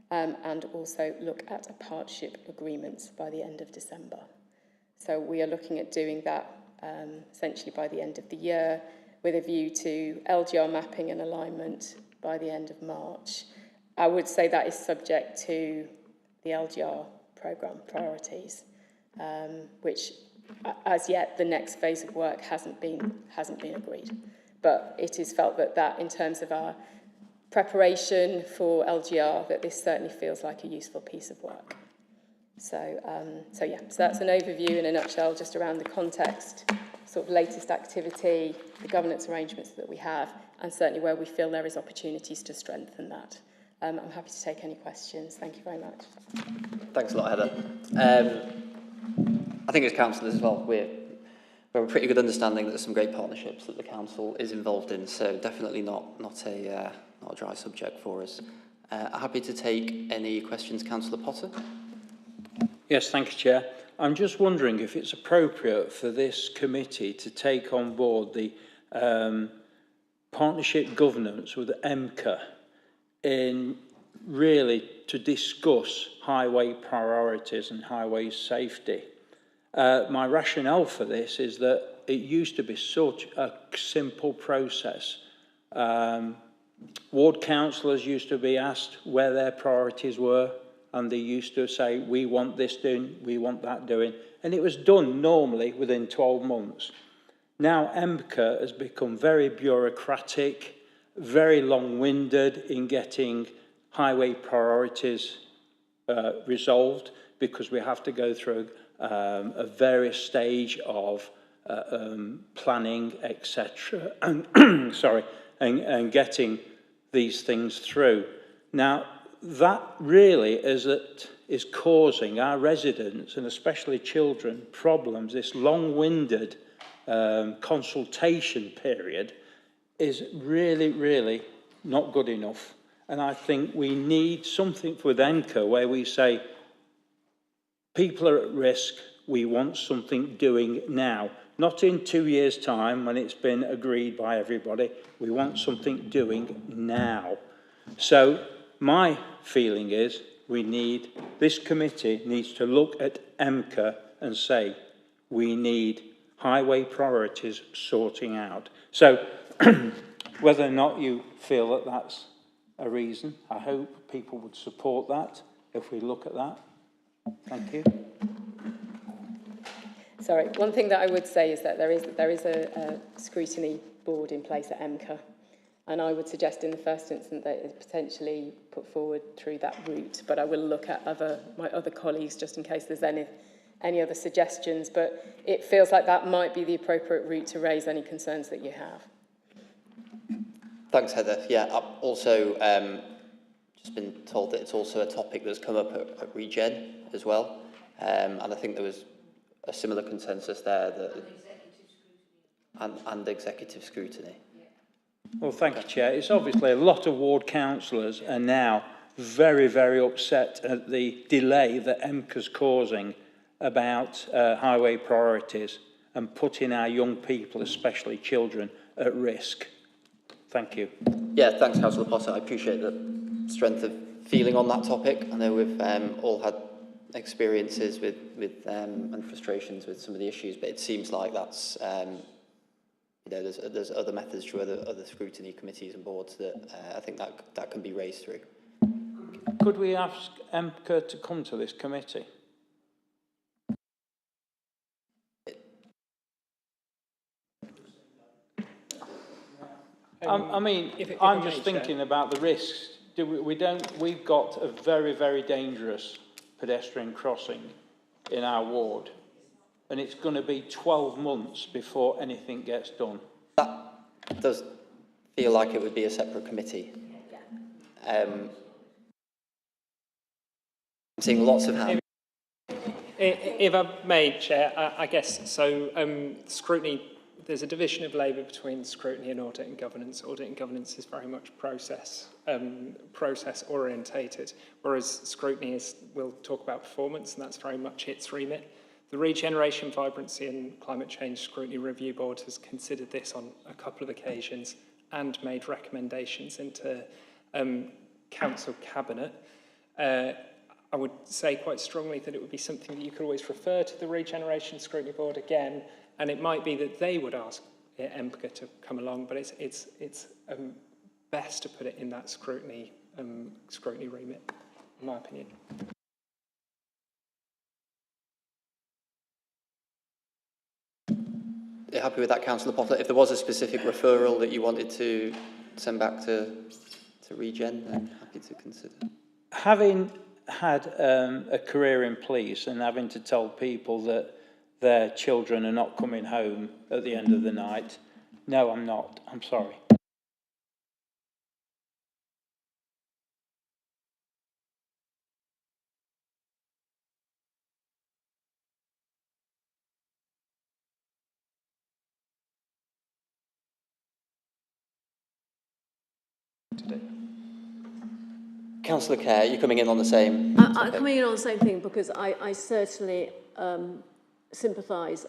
J: and also look at a partnership agreements by the end of December. So we are looking at doing that essentially by the end of the year, with a view to LGR mapping and alignment by the end of March. I would say that is subject to the LGR programme priorities, which as yet the next phase of work hasn't been agreed. But it is felt that in terms of our preparation for LGR, that this certainly feels like a useful piece of work. So that's an overview in a nutshell, just around the context, sort of latest activity, the governance arrangements that we have, and certainly where we feel there is opportunities to strengthen that. I'm happy to take any questions. Thank you very much.
A: Thanks a lot, Heather. I think as councillors as well, we have a pretty good understanding that there's some great partnerships that the council is involved in, so definitely not a dry subject for us. Happy to take any questions, Councillor Potter.
K: Yes, thank you, Chair. I'm just wondering if it's appropriate for this committee to take on board the partnership governance with MCA in really to discuss highway priorities and highway safety. My rationale for this is that it used to be such a simple process. Ward councillors used to be asked where their priorities were, and they used to say, we want this doing, we want that doing, and it was done normally within 12 months. Now MCA has become very bureaucratic, very long-winded in getting highway priorities resolved, because we have to go through a various stage of planning, etc., and sorry, and getting these things through. Now, that really is causing our residents, and especially children, problems. This long-winded consultation period is really, really not good enough. And I think we need something with MCA where we say, people are at risk, we want something doing now. Not in 2 years' time when it's been agreed by everybody. We want something doing now. So my feeling is this committee needs to look at MCA and say, we need highway priorities sorting out. So whether or not you feel that that's a reason, I hope people would support that if we look at that. Thank you.
J: Sorry, one thing that I would say is that there is a scrutiny board in place at MCA, and I would suggest in the first instance that it's potentially put forward through that route, but I will look at my other colleagues just in case there's any other suggestions, but it feels like that might be the appropriate route to raise any concerns that you have.
A: Thanks, Heather. Yeah, I've also just been told that it's also a topic that's come up at Regen as well, and I think there was a similar consensus there that and executive scrutiny.
K: Well, thank you, Chair. It's obviously a lot of ward councillors are now very, very upset at the delay that MCA's causing about highway priorities and putting our young people, especially children, at risk. Thank you.
A: Yeah, thanks, Councillor Potter. I appreciate the strength of feeling on that topic. I know we've all had experiences with and frustrations with some of the issues, but it seems like that's you know, there's other methods through other scrutiny committees and boards that I think that can be raised through.
K: Could we ask MCA to come to this committee? I mean, if I'm just thinking about the risks. We've got a very, very dangerous pedestrian crossing in our ward, and it's going to be 12 months before anything gets done.
A: That does feel like it would be a separate committee. I'm seeing lots of hands.
B: If I may, Chair, I guess, so scrutiny, there's a division of labour between scrutiny and audit and governance. Audit and governance is very much process orientated, whereas scrutiny we'll talk about performance, and that's very much its remit. The Regeneration, Vibrancy and Climate Change Scrutiny Review Board has considered this on a couple of occasions and made recommendations into Council Cabinet. I would say quite strongly that it would be something that you could always refer to the Regeneration Scrutiny Board again, and it might be that they would ask MPCA to come along, but it's best to put it in that scrutiny remit, in my opinion.
A: You're happy with that, Councillor Potter? If there was a specific referral that you wanted to send back to Regen, then happy to consider. Having
K: had a career in police and having to tell people that their children are not coming home at the end of the night, no, I'm not. I'm sorry.
A: Councillor Kerr, you're coming in on the same
F: I'm coming in on the same thing because I certainly sympathise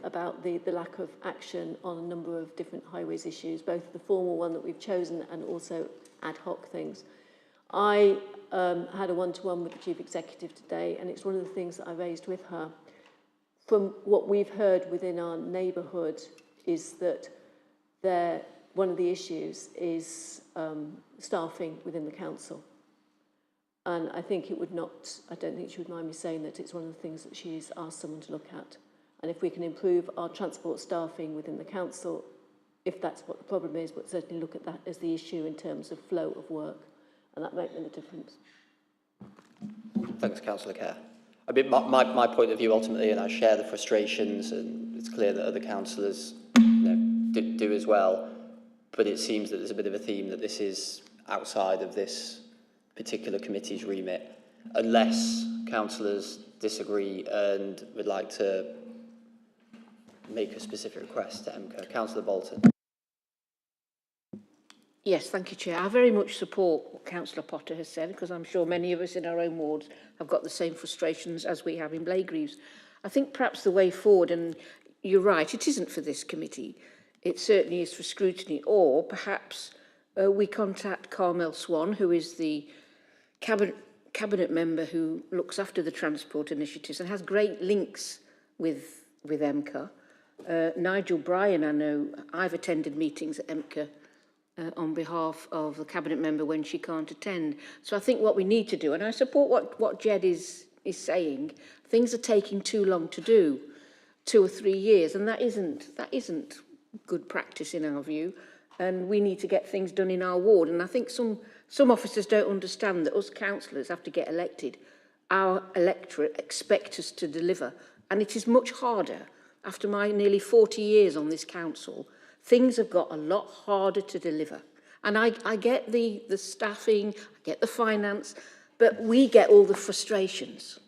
F: about the lack of action on a number of different highways issues, both the formal one that we've chosen and also ad hoc things. I had a one-to-one with the Chief Executive today, and it's one of the things that I raised with her. From what we've heard within our neighbourhood is that one of the issues is staffing within the council. And I think I don't think she would mind me saying that it's one of the things that she's asked someone to look at. And if we can improve our transport staffing within the council, if that's what the problem is, but certainly look at that as the issue in terms of flow of work, and that might make a difference.
A: Thanks, Councillor Kerr. I mean, my point of view ultimately, and I share the frustrations, and it's clear that other councillors do as well, but it seems that there's a bit of a theme that this is outside of this particular committee's remit, unless councillors disagree and would like to make a specific request to MCA. Councillor Bolton.
C: Yes, thank you, Chair. I very much support what Councillor Potter has said, because I'm sure many of us in our own wards have got the same frustrations as we have in Blaegreaves. I think perhaps the way forward, and you're right, it isn't for this committee, it certainly is for scrutiny, or perhaps we contact Carmel Swan, who is the cabinet member who looks after the transport initiatives and has great links with MCA. Nigel Bryan, I know, I've attended meetings at MCA on behalf of the cabinet member when she can't attend. So I think what we need to do, and I support what Jed is saying, things are taking too long to do, 2 or 3 years, and that isn't good practice in our view, and we need to get things done in our ward. And I think some officers don't understand that us councillors have to get elected our electorate expect us to deliver. And it is much harder. After my nearly 40 years on this council, things have got a lot harder to deliver. And I get the staffing, I get the finance, but we get all the frustrations,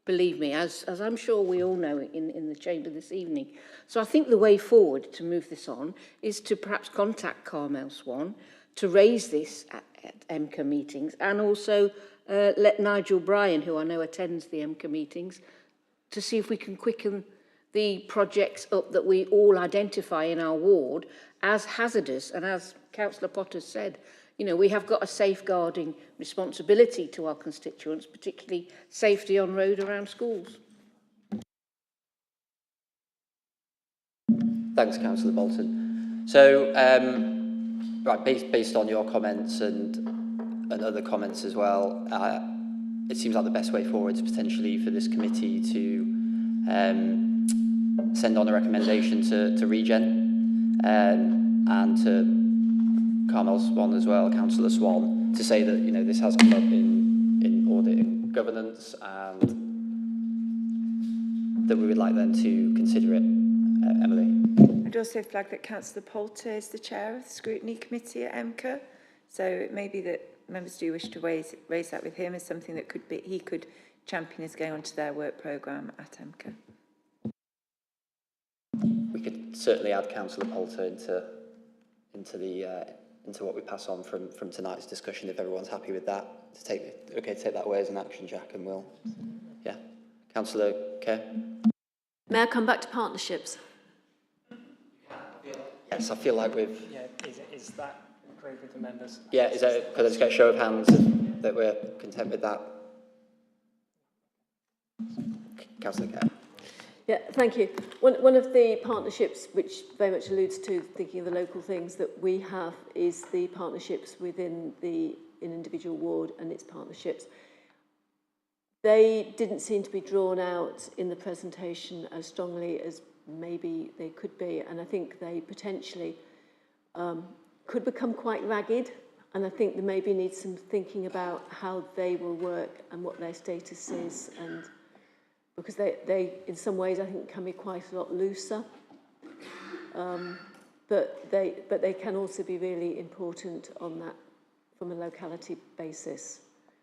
C: believe me, as I'm sure we all know in the chamber this evening. So I think the way forward to move this on is to perhaps contact Carmel Swan to raise this at MCA meetings, and also let Nigel Bryan, who I know attends the MCA meetings, to see if we can quicken the projects up that we all identify in our ward as hazardous. And as Councillor Potter said, you know, we have got a safeguarding responsibility to our constituents, particularly safety on road around schools.
A: Thanks, Councillor Bolton. So, right, based on your comments and other comments as well, it seems like the best way forward is potentially for this committee to send on a recommendation to Regen and to Carmel Swan as well, Councillor Swan, to say that, you know, this has come up in audit and governance, and that we would like them to consider it. Emily.
G: I'd also flag that Councillor Poulter is the chair of the Scrutiny Committee at MCA, so it may be that members do wish to raise that with him as something that he could champion as going onto their work programme at MCA.
A: We could certainly add Councillor Poulter into what we pass on from tonight's discussion, if everyone's happy with that. To take that away as an action, Jack, and we'll, yeah. Councillor Kerr.
F: May I come back to partnerships?
A: Yes, I feel like we've...
B: Yeah, is that agreed with the members?
A: Yeah, could I just get a show of hands that we're content with that? Councillor Kerr.
F: Yeah, thank you. One of the partnerships which very much alludes to thinking of the local things that we have is the partnerships within an individual ward and its partnerships. They didn't seem to be drawn out in the presentation as strongly as maybe they could be, and I think they potentially could become quite ragged, and I think there maybe needs some thinking about how they will work and what their status is, and because they in some ways I think can be quite a lot looser, but they can also be really important on that from a locality basis.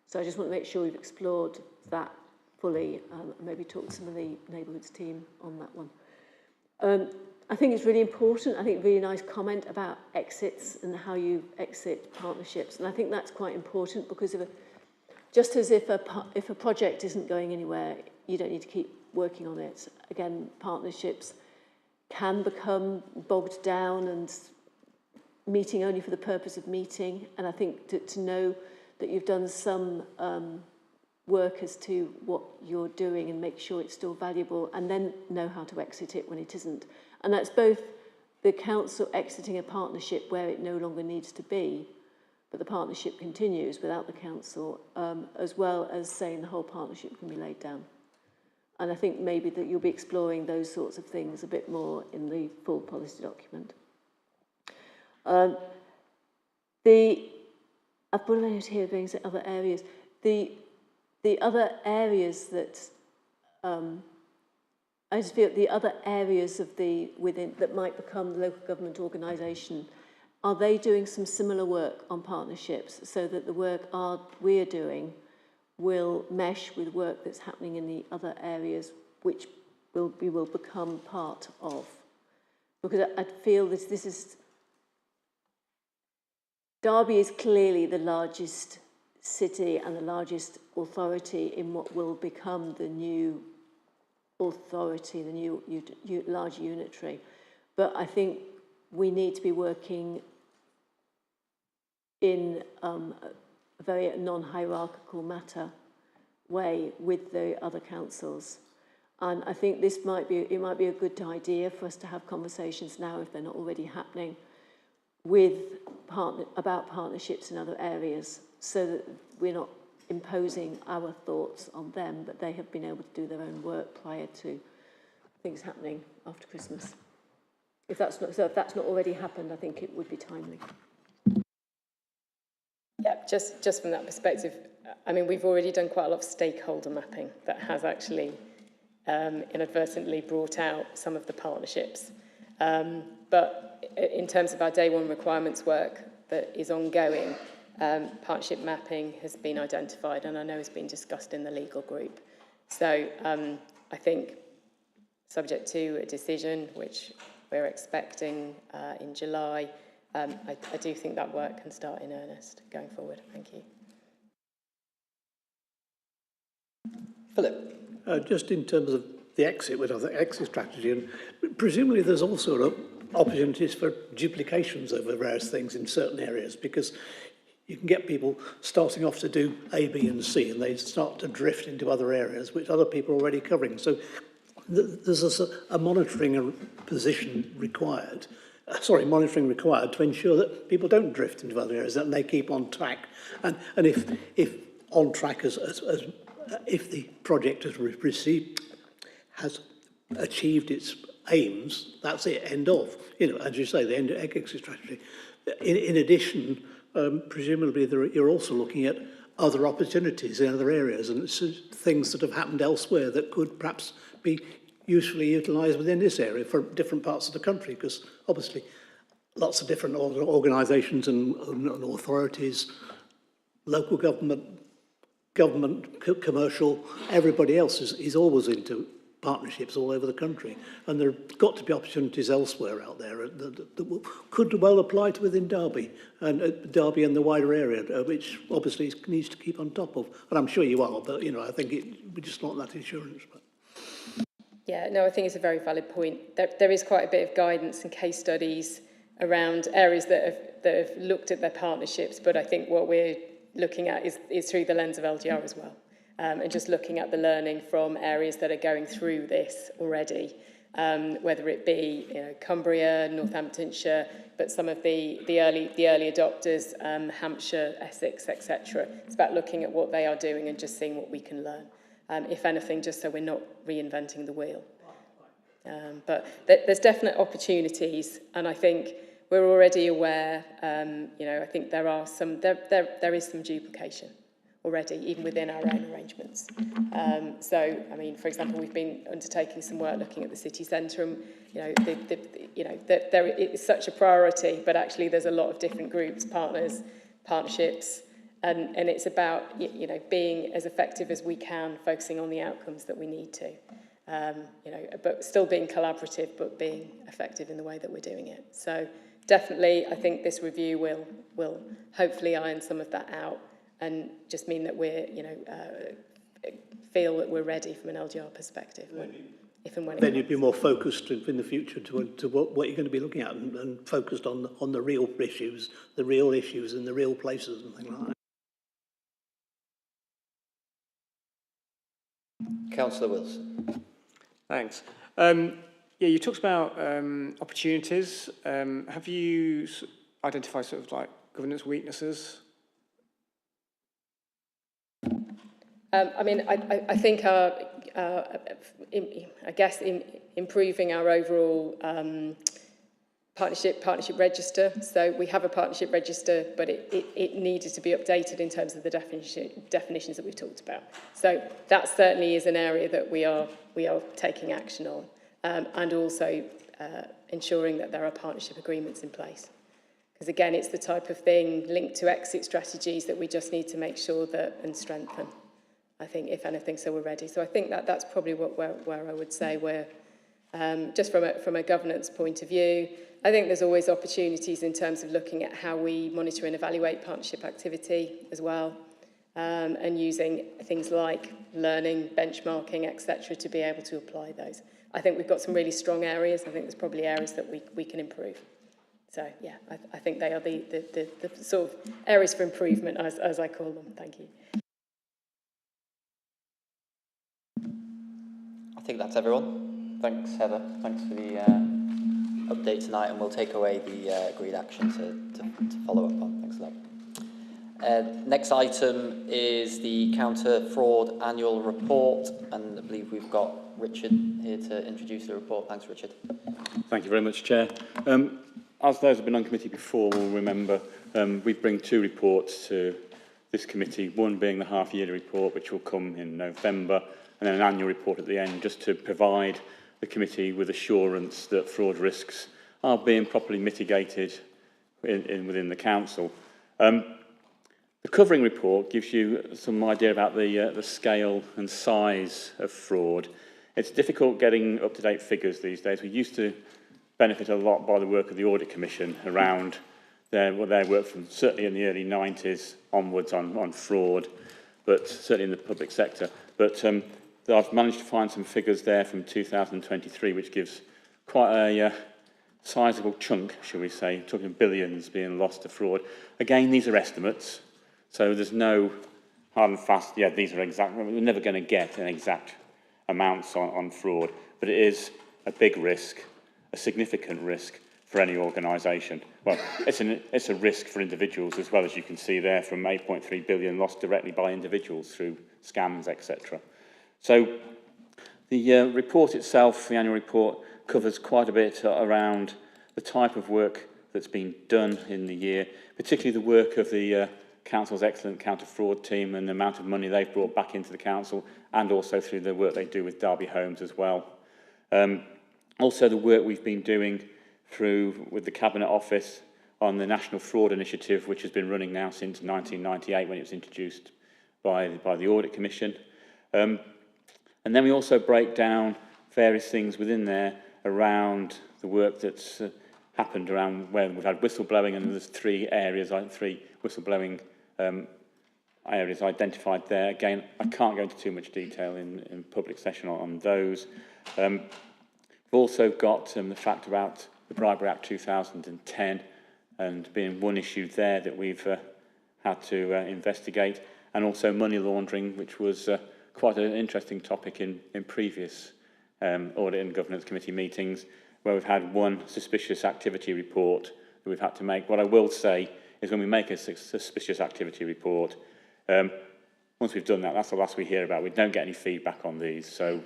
F: So I just want to make sure we've explored that fully and maybe talk to some of the neighbourhoods team on that one. I think it's really important. I think really nice comment about exits and how you exit partnerships. And I think that's quite important because just as if a project isn't going anywhere, you don't need to keep working on it. Again, partnerships can become bogged down and meeting only for the purpose of meeting. And I think to know that you've done some work as to what you're doing and make sure it's still valuable, and then know how to exit it when it isn't. And that's both the council exiting a partnership where it no longer needs to be, but the partnership continues without the council, as well as saying the whole partnership can be laid down. And I think maybe that you'll be exploring those sorts of things a bit more in the full policy document. I've put a note here being other areas. The other areas that I just feel the other areas of that might become the local government organisation, are they doing some similar work on partnerships so that the work we're doing will mesh with work that's happening in the other areas, which we will become part of? Because I feel this is... Derby is clearly the largest city and the largest authority in what will become the new authority, the new large unitary. But I think we need to be working in a very non-hierarchical way with the other councils. And I think it might be a good idea for us to have conversations now, if they're not already happening, about partnerships in other areas, so that we're not imposing our thoughts on them, but they have been able to do their own work prior to things happening after Christmas. If that's not already happened, I think it would be timely.
J: Yeah, just from that perspective, I mean, we've already done quite a lot of stakeholder mapping that has actually inadvertently brought out some of the partnerships. But in terms of our day one requirements work that is ongoing, partnership mapping has been identified and I know has been discussed in the legal group. So I think subject to a decision, which we're expecting in July, I do think that work can start in earnest going forward. Thank you.
A: Philip?
E: Just in terms of the exit, with the exit strategy, and presumably there's also opportunities for duplications over various things in certain areas, because you can get people starting off to do A, B and C, and they start to drift into other areas which other people are already covering. So there's a monitoring position required, monitoring required to ensure that people don't drift into other areas and they keep on track. And if on track if the project has achieved its aims, that's it, end of. You know, as you say, the end exit strategy. In addition, presumably you're also looking at other opportunities in other areas and things that have happened elsewhere that could perhaps be usefully utilised within this area for different parts of the country, because obviously lots of different organisations and authorities, local government, commercial, everybody else is always into partnerships all over the country, and there have got to be opportunities elsewhere out there that could well apply to within Derby and the wider area, which obviously needs to keep on top of. And I'm sure you are, but you know, I think we just want that assurance. But.
J: Yeah, no, I think it's a very valid point. There is quite a bit of guidance and case studies around areas that have looked at their partnerships, but I think what we're looking at is through the lens of LGR as well. And just looking at the learning from areas that are going through this already, whether it be Cumbria, Northamptonshire, but some of the early adopters, Hampshire, Essex, etc. It's about looking at what they are doing and just seeing what we can learn. If anything, just so we're not reinventing the wheel. But there's definite opportunities, and I think we're already aware. I think there is some duplication already, even within our own arrangements. So, I mean, for example, we've been undertaking some work looking at the city centre, and it's such a priority, but actually there's a lot of different groups, partners, partnerships, and it's about being as effective as we can, focusing on the outcomes that we need to, but still being collaborative, but being effective in the way that we're doing it. So, definitely, I think this review will hopefully iron some of that out, and just mean that we're, feel that we're ready from an LGR perspective, if and when it
E: then you'd be more focused in the future to what you're going to be looking at, and focused on the real issues and the real places and things like that.
A: Councillor Wilson.
B: Thanks. Yeah, you talked about opportunities. Have you identified sort of like governance weaknesses?
J: I mean, I think improving our overall partnership register. So we have a partnership register, but it needed to be updated in terms of the definitions that we've talked about. So that certainly is an area that we are taking action on, and also ensuring that there are partnership agreements in place. Because again, it's the type of thing linked to exit strategies that we just need to make sure that and strengthen. I think, if anything, so we're ready. So I think that's probably where I would say we're, just from a governance point of view, I think there's always opportunities in terms of looking at how we monitor and evaluate partnership activity as well, and using things like learning, benchmarking, etc., to be able to apply those. I think we've got some really strong areas. I think there's probably areas that we can improve. So, yeah, I think they are the sort of areas for improvement, as I call them. Thank you.
A: I think that's everyone. Thanks, Heather. Thanks for the update tonight, and we'll take away the agreed action to follow up on. Thanks a lot. Next item is the Counter Fraud Annual Report, and I believe we've got Richard here to introduce the report. Thanks, Richard.
H: Thank you very much, Chair. As those who have been on committee before will remember, we bring two reports to this committee, one being the half-yearly report, which will come in November, and then an annual report at the end, just to provide the committee with assurance that fraud risks are being properly mitigated within the council. The covering report gives you some idea about the scale and size of fraud. It's difficult getting up-to-date figures these days. We used to benefit a lot by the work of the Audit Commission around their work from certainly in the early 90s onwards on fraud, but certainly in the public sector. But I've managed to find some figures there from 2023, which gives quite a sizable chunk, shall we say, talking billions being lost to fraud. Again, these are estimates, so there's no hard and fast, yeah, these are exact. We're never going to get an exact amounts on fraud, but it is a big risk, a significant risk for any organisation. Well, it's a risk for individuals as well, as you can see there, from 8.3 billion lost directly by individuals through scams, etc. So the report itself, the annual report, covers quite a bit around the type of work that's been done in the year, particularly the work of the Council's excellent counter-fraud team and the amount of money they've brought back into the Council, and also through the work they do with Derby Homes as well. Also the work we've been doing with the Cabinet Office on the National Fraud Initiative, which has been running now since 1998 when it was introduced by the Audit Commission. And then we also break down various things within there around the work that's happened around where we've had whistleblowing, and there's three whistleblowing areas identified there. Again, I can't go into too much detail in public session on those. We've also got the fact about the Bribery Act 2010 and being one issue there that we've had to investigate, and also money laundering, which was quite an interesting topic in previous Audit and Governance Committee meetings, where we've had one suspicious activity report that we've had to make. What I will say is when we make a suspicious activity report, once we've done that, that's the last we hear about. We don't get any feedback on these, so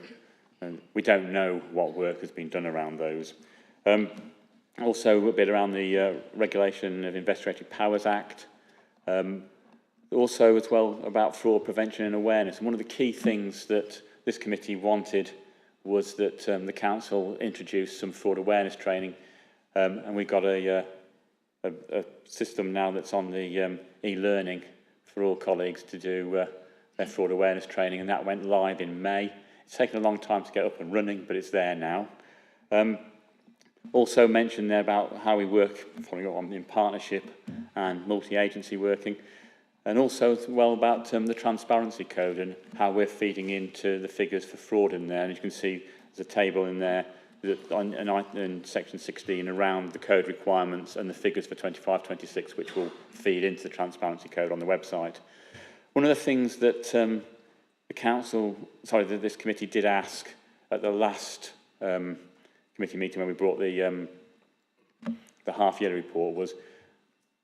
H: we don't know what work has been done around those. Also a bit around the Regulation of Investigative Powers Act. Also as well about fraud prevention and awareness. And one of the key things that this committee wanted was that the council introduced some fraud awareness training, and we've got a system now that's on the e-learning for all colleagues to do their fraud awareness training, and that went live in May. It's taken a long time to get up and running, but it's there now. Also mentioned there about how we work, following on in partnership and multi-agency working, and also as well about the Transparency Code and how we're feeding into the figures for fraud in there. And you can see there's a table in there in section 16 around the code requirements and the figures for 25-26, which will feed into the Transparency Code on the website. One of the things that this committee did ask at the last committee meeting when we brought the half-yearly report was,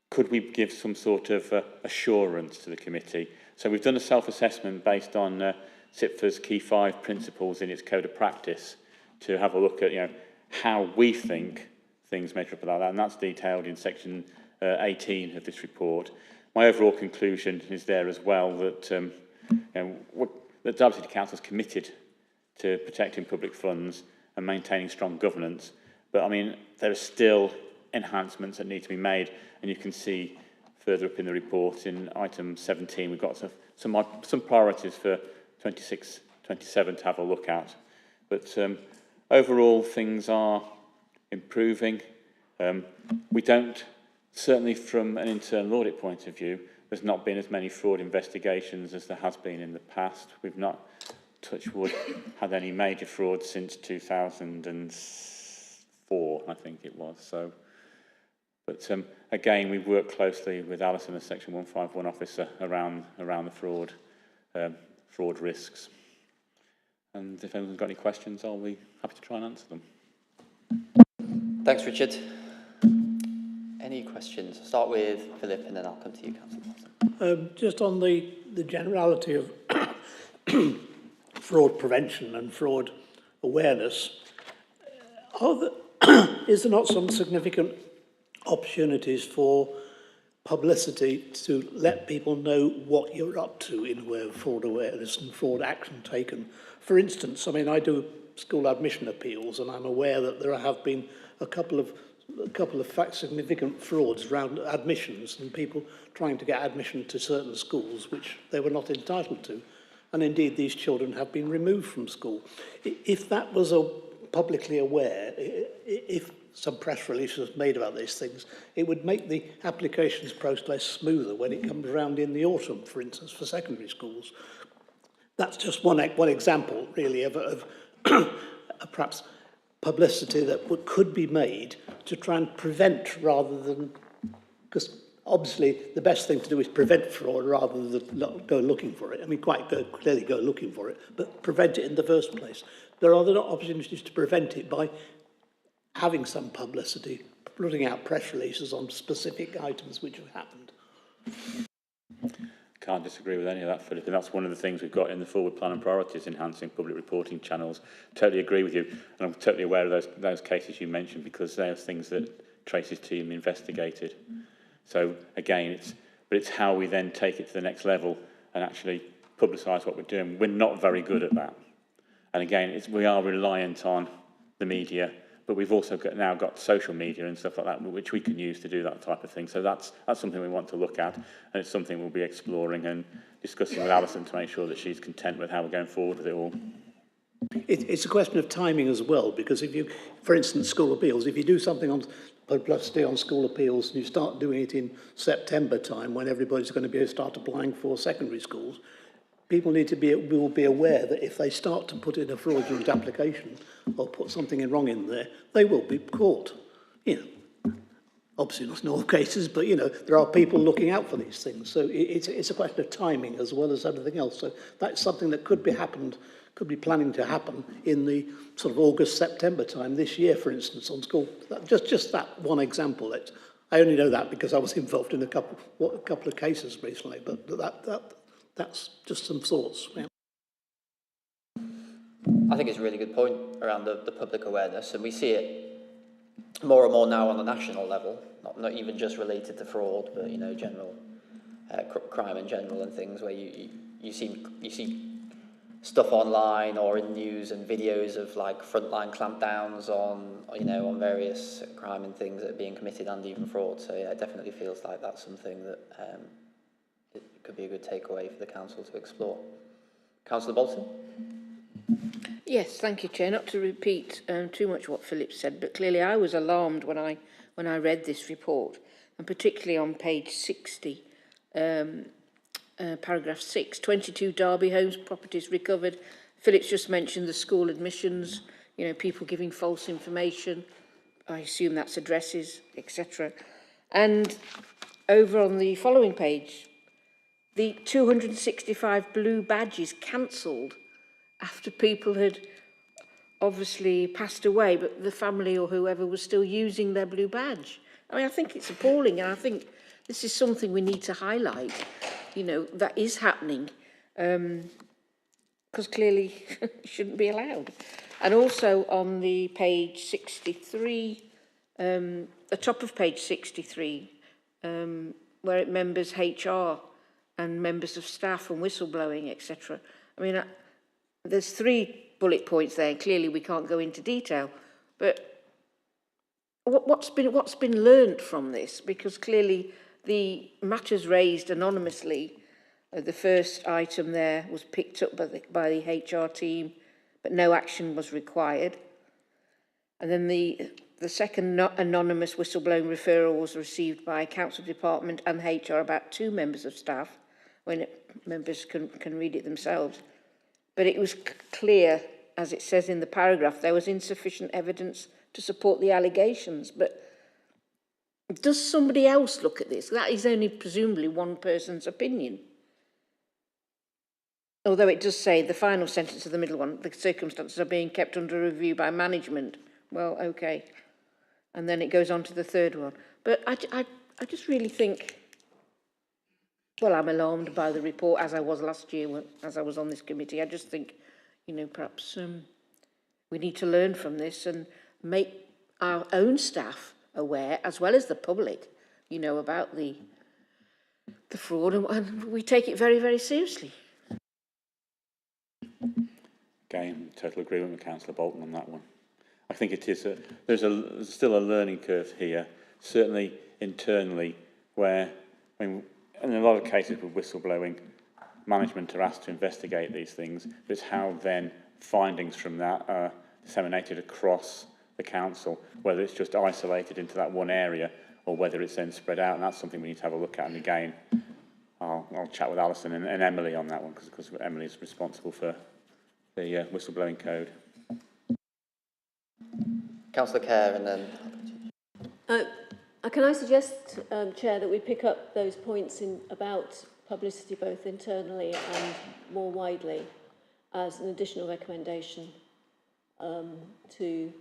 H: could we give some sort of assurance to the committee? So we've done a self-assessment based on CIPFA's key 5 principles in its code of practice to have a look at how we think things measure up like that, and that's detailed in section 18 of this report. My overall conclusion is there as well that the Derby City Council is committed to protecting public funds and maintaining strong governance, but I mean there are still enhancements that need to be made, and you can see further up in the report in item 17 we've got some priorities for 26-27 to have a look at. But overall things are improving. We don't, certainly from an internal audit point of view, there's not been as many fraud investigations as there has been in the past. We've not, touch wood, had any major fraud since 2004, I think it was. So, but again, we work closely with Alison, as Section 151 officer, around the fraud risks. And if anyone's got any questions, I'll be happy to try and answer them.
A: Thanks, Richard. Any questions? I'll start with Philip and then I'll come to you, Councillor Watson.
E: Just on the generality of fraud prevention and fraud awareness, is there not some significant opportunities for publicity to let people know what you're up to in way of fraud awareness and fraud action taken. For instance, I mean, I do school admission appeals, and I'm aware that there have been a couple of significant frauds around admissions and people trying to get admission to certain schools which they were not entitled to. And indeed, these children have been removed from school. If that was publicly aware, if some press release was made about these things, it would make the applications process smoother when it comes around in the autumn, for instance, for secondary schools. That's just one example, really, of perhaps publicity that could be made to try and prevent rather than, because obviously the best thing to do is prevent fraud rather than go looking for it. I mean, quite clearly go looking for it, but prevent it in the first place. There are other opportunities to prevent it by having some publicity, putting out press releases on specific items which have happened.
H: Can't disagree with any of that, Philip, and that's one of the things we've got in the forward plan and priorities, enhancing public reporting channels. Totally agree with you, and I'm totally aware of those cases you mentioned, because they are things that Tracy's team investigated. So again, it's how we then take it to the next level and actually publicise what we're doing. We're not very good at that, and again, we are reliant on the media, but we've also now got social media and stuff like that, which we can use to do that type of thing. So that's something we want to look at, and it's something we'll be exploring and discussing with Alison to make sure that she's content with how we're going forward with it all.
E: It's a question of timing as well, because if you, for instance, school appeals, if you do something on publicity on school appeals and you start doing it in September time when everybody's going to start applying for secondary schools, people will be aware that if they start to put in a fraudulent application or put something wrong in there, they will be caught. You know, obviously not in all cases, but you know, there are people looking out for these things. So it's a question of timing as well as everything else. So that's something that could be planning to happen in the sort of August, September time this year, for instance, on school. Just that one example. I only know that because I was involved in a couple of cases recently, but that's just some thoughts. Yeah.
A: I think it's a really good point around the public awareness, and we see it more and more now on the national level, not even just related to fraud, but you know, general crime in general and things where you see stuff online or in news and videos of like frontline clampdowns on various crime and things that are being committed and even fraud. So yeah, it definitely feels like that's something that it could be a good takeaway for the council to explore. Councillor Bolton?
C: Yes, thank you, Chair. Not to repeat too much what Philip said, but clearly I was alarmed when I read this report, and particularly on page 60, paragraph 6, 22 Derby homes properties recovered. Philip's just mentioned the school admissions, you know, people giving false information. I assume that's addresses, etc. And over on the following page, the 265 blue badges cancelled after people had obviously passed away, but the family or whoever was still using their blue badge. I mean, I think it's appalling, and I think this is something we need to highlight, you know, that is happening, because clearly it shouldn't be allowed. And also on the page 63, the top of page 63, where it members HR and members of staff and whistleblowing, etc. I mean, there's 3 bullet points there, and clearly we can't go into detail, but what's been learnt from this? Because clearly the matters raised anonymously, the first item there was picked up by the HR team, but no action was required. And then the second anonymous whistleblowing referral was received by Council Department and HR about 2 members of staff, when members can read it themselves. But it was clear, as it says in the paragraph, there was insufficient evidence to support the allegations. But does somebody else look at this? That is only presumably one person's opinion. Although it does say, the final sentence of the middle one, the circumstances are being kept under review by management. Well, okay. And then it goes on to the third one. But I just really think, well, I'm alarmed by the report, as I was last year, as I was on this committee. I just think, you know, perhaps we need to learn from this and make our own staff aware, as well as the public, you know, about the the fraud, and we take it very, very seriously.
H: Again, total agreement with Councillor Bolton on that one. I think it is there's still a learning curve here, certainly internally, where I mean, in a lot of cases with whistleblowing, management are asked to investigate these things, but it's how then findings from that are disseminated across the council, whether it's just isolated into that one area or whether it's then spread out, and that's something we need to have a look at. And again, I'll chat with Alison and Emily on that one, because Emily is responsible for the whistleblowing code.
A: Councillor Kerr, and then...
F: Can I suggest, Chair, that we pick up those points about publicity both internally and more widely as an additional recommendation to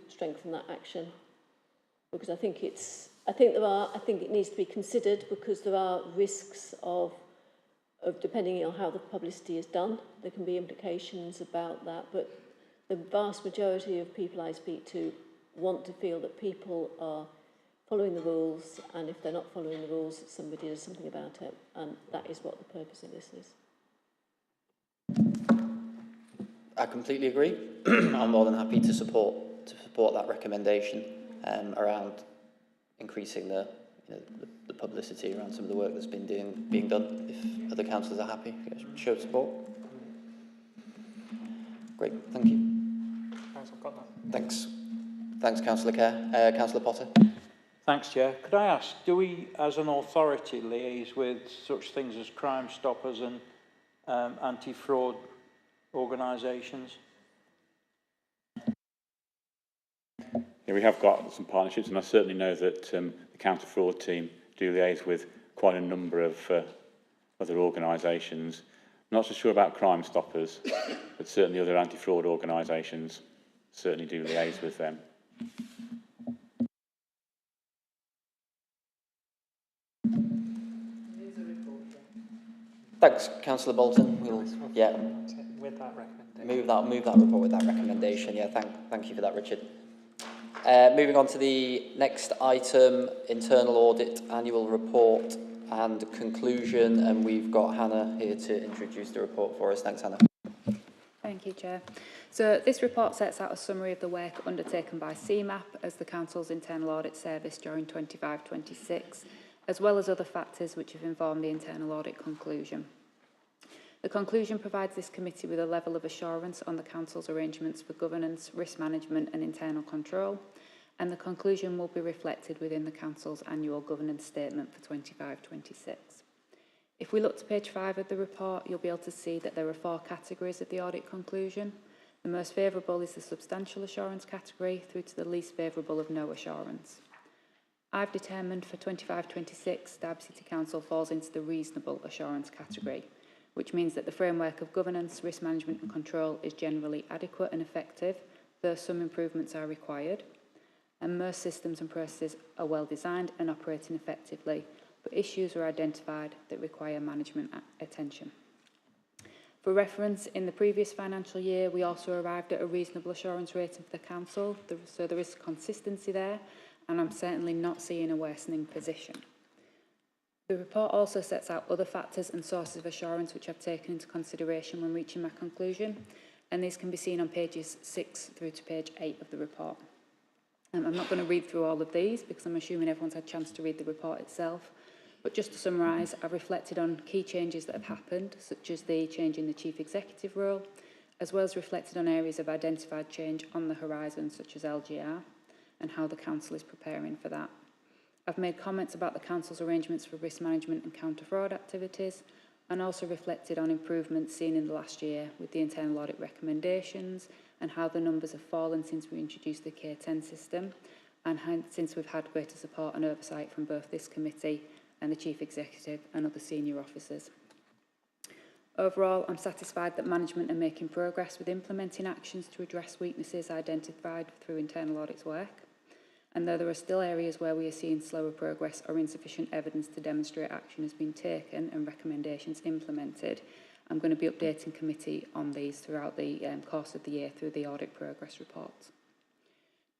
F: strengthen that action, because I think it needs to be considered, because there are risks of depending on how the publicity is done, there can be implications about that, but the vast majority of people I speak to want to feel that people are following the rules, and if they're not following the rules, somebody does something about it, and that is what the purpose of this is.
A: I completely agree. I'm more than happy to support that recommendation around increasing the publicity around some of the work that's been being done. If other councillors are happy, show support. Great, thank you.
B: I've got that.
A: Thanks, Councillor Kerr. Councillor Potter.
K: Thanks, Chair. Could I ask, do we, as an authority, liaise with such things as Crime Stoppers and anti-fraud organisations?
H: Yeah, we have got some partnerships, and I certainly know that the counter-fraud team do liaise with quite a number of other organisations. Not so sure about Crime Stoppers, but certainly other anti-fraud organisations certainly do liaise with them.
A: Thanks, Councillor Bolton. We'll
B: With that recommendation.
A: move that report with that recommendation. Yeah, thank you for that, Richard. Moving on to the next item, internal audit annual report and conclusion, and we've got Hannah here to introduce the report for us. Thanks, Hannah.
L: Thank you, Chair. So this report sets out a summary of the work undertaken by CMAP as the Council's internal audit service during 25-26, as well as other factors which have informed the internal audit conclusion. The conclusion provides this committee with a level of assurance on the Council's arrangements for governance, risk management and internal control, and the conclusion will be reflected within the Council's annual governance statement for 25-26. If we look to page 5 of the report, you'll be able to see that there are 4 categories of the audit conclusion. The most favourable is the substantial assurance category, through to the least favourable of no assurance. I've determined for 25-26, Derby City Council falls into the reasonable assurance category, which means that the framework of governance, risk management and control is generally adequate and effective, though some improvements are required, and most systems and processes are well designed and operating effectively, but issues are identified that require management attention. For reference, in the previous financial year, we also arrived at a reasonable assurance rating for the Council, so there is consistency there, and I'm certainly not seeing a worsening position. The report also sets out other factors and sources of assurance which I've taken into consideration when reaching my conclusion, and these can be seen on pages 6 through to page 8 of the report. I'm not going to read through all of these because I'm assuming everyone's had a chance to read the report itself, but just to summarise, I've reflected on key changes that have happened, such as the change in the Chief Executive role, as well as reflected on areas of identified change on the horizon, such as LGR, and how the Council is preparing for that. I've made comments about the Council's arrangements for risk management and counter-fraud activities, and also reflected on improvements seen in the last year with the internal audit recommendations and how the numbers have fallen since we introduced the K10 system, and since we've had greater support and oversight from both this committee and the Chief Executive and other senior officers. Overall, I'm satisfied that management are making progress with implementing actions to address weaknesses identified through internal audit's work. And though there are still areas where we are seeing slower progress or insufficient evidence to demonstrate action has been taken and recommendations implemented, I'm going to be updating committee on these throughout the course of the year through the audit progress reports.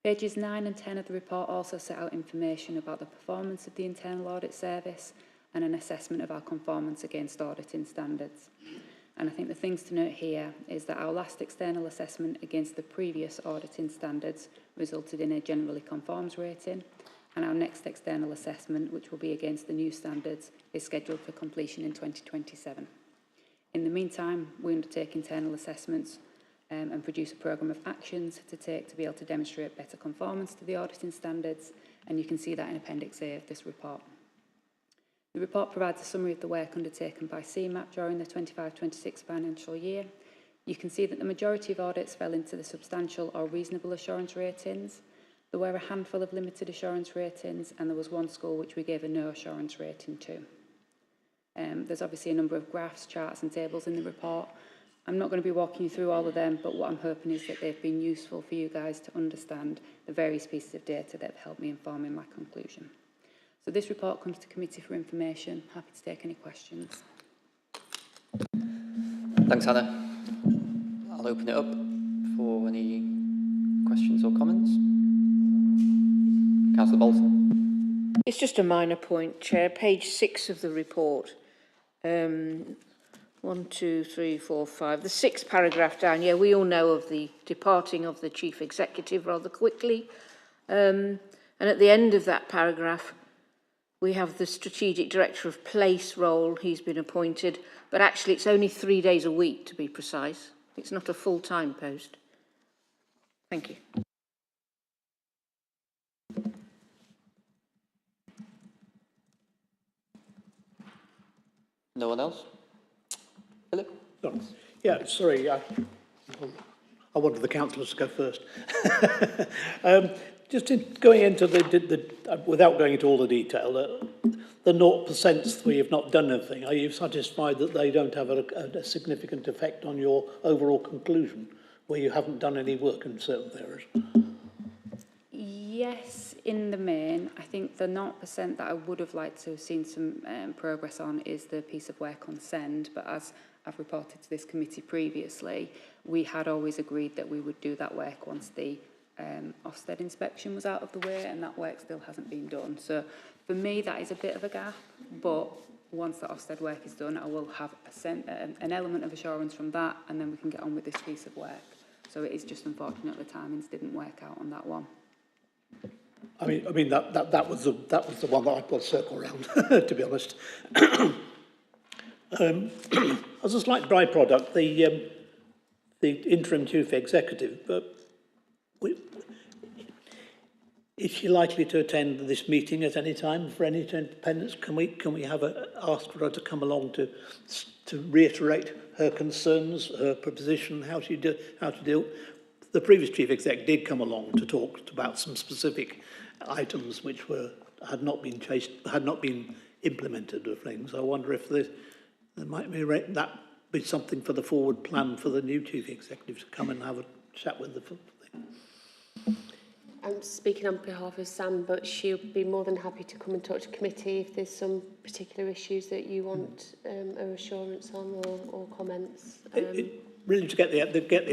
L: Pages 9 and 10 of the report also set out information about the performance of the internal audit service and an assessment of our conformance against auditing standards. And I think the things to note here is that our last external assessment against the previous auditing standards resulted in a generally conforms rating, and our next external assessment, which will be against the new standards, is scheduled for completion in 2027. In the meantime, we undertake internal assessments and produce a programme of actions to take to be able to demonstrate better conformance to the auditing standards, and you can see that in Appendix A of this report. The report provides a summary of the work undertaken by CMAP during the 25-26 financial year. You can see that the majority of audits fell into the substantial or reasonable assurance ratings. There were a handful of limited assurance ratings, and there was one school which we gave a no assurance rating to. There's obviously a number of graphs, charts and tables in the report. I'm not going to be walking you through all of them, but what I'm hoping is that they've been useful for you guys to understand the various pieces of data that have helped me inform in my conclusion. So this report comes to committee for information. Happy to take any questions.
A: Thanks, Hannah. I'll open it up for any questions or comments. Councillor Bolton.
C: It's just a minor point, Chair. Page 6 of the report. 1, 2, 3, 4, 5. The 6th paragraph down. Yeah, we all know of the departing of the Chief Executive rather quickly. And at the end of that paragraph, we have the Strategic Director of Place role. He's been appointed, but actually it's only 3 days a week, to be precise. It's not a full-time post. Thank you.
A: No one else? Philip?
E: Sorry. Yeah, sorry. I wanted the councillors to go first. Just going into without going into all the detail, the 0% where you've not done anything, are you satisfied that they don't have a significant effect on your overall conclusion, where you haven't done any work in certain areas?
L: Yes, in the main. I think the 0% that I would have liked to have seen some progress on is the piece of work on send, but as I've reported to this committee previously, we had always agreed that we would do that work once the Ofsted inspection was out of the way, and that work still hasn't been done. So for me, that is a bit of a gap, but once the Ofsted work is done, I will have an element of assurance from that, and then we can get on with this piece of work. So it is just unfortunate the timings didn't work out on that one.
E: I mean that was the one that I put a circle around, to be honest. As a slight byproduct, the interim chief executive, is she likely to attend this meeting at any time for any independence? Can we have ask for her to come along to reiterate her concerns, her position, how to deal? The previous chief exec did come along to talk about some specific items which had not been implemented of things. I wonder if there might be something for the forward plan for the new chief executive to come and have a chat with the thing.
I: I'm speaking on behalf of Sam, but she'll be more than happy to come and talk to committee if there's some particular issues that you want a assurance on or comments.
E: Really, to get the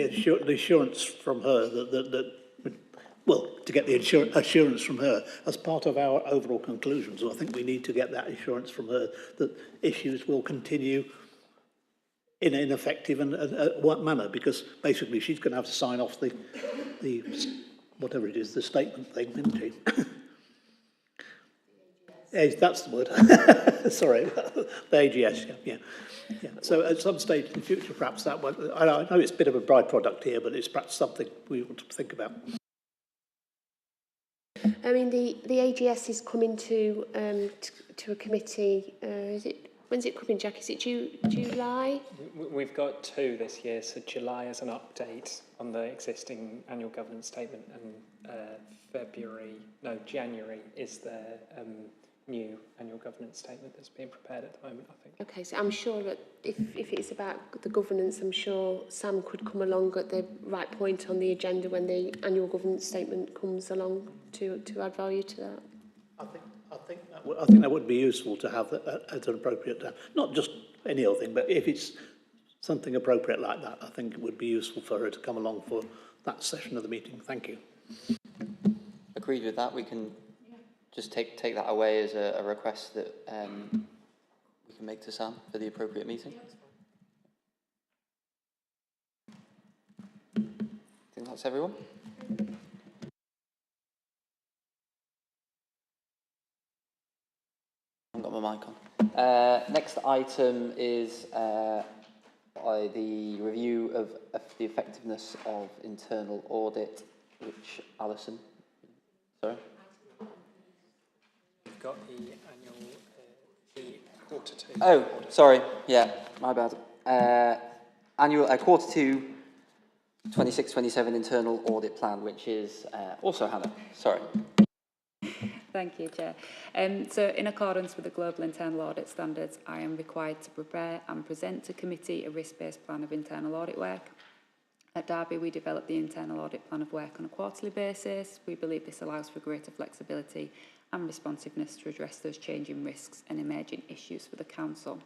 E: assurance from her to get the assurance from her as part of our overall conclusions. So I think we need to get that assurance from her that issues will continue in an effective and manner, because basically she's going to have to sign off the whatever it is, the statement thing, isn't she? Yeah, that's the word. Sorry, the AGS, yeah. So at some stage in the future, perhaps that one, I know it's a bit of a byproduct here, but it's perhaps something we want to think about.
I: I mean, the AGS is coming to a committee. When's it coming, Jack? Is it July?
B: We've got 2 this year, so July is an update on the existing annual governance statement, and January is the new annual governance statement that's being prepared at the moment, I think.
I: Okay, so I'm sure that if it's about the governance, I'm sure Sam could come along at the right point on the agenda when the annual governance statement comes along to add value to that.
E: I think that would be useful to have at an appropriate time. Not just any other thing, but if it's something appropriate like that, I think it would be useful for her to come along for that session of the meeting. Thank you.
A: Agreed with that. We can just take that away as a request that can make to Sam for the appropriate meeting. I think that's everyone. I haven't got my mic on. Next item is the review of the effectiveness of internal audit, which Alison, sorry?
B: We've got the annual, the quarter two.
A: Oh, sorry, yeah, my bad. Annual quarter two 26-27 internal audit plan, which is also Hannah, sorry.
L: Thank you, Chair. So in accordance with the Global Internal Audit Standards, I am required to prepare and present to committee a risk-based plan of internal audit work. At Derby, we develop the internal audit plan of work on a quarterly basis. We believe this allows for greater flexibility and responsiveness to address those changing risks and emerging issues for the Council.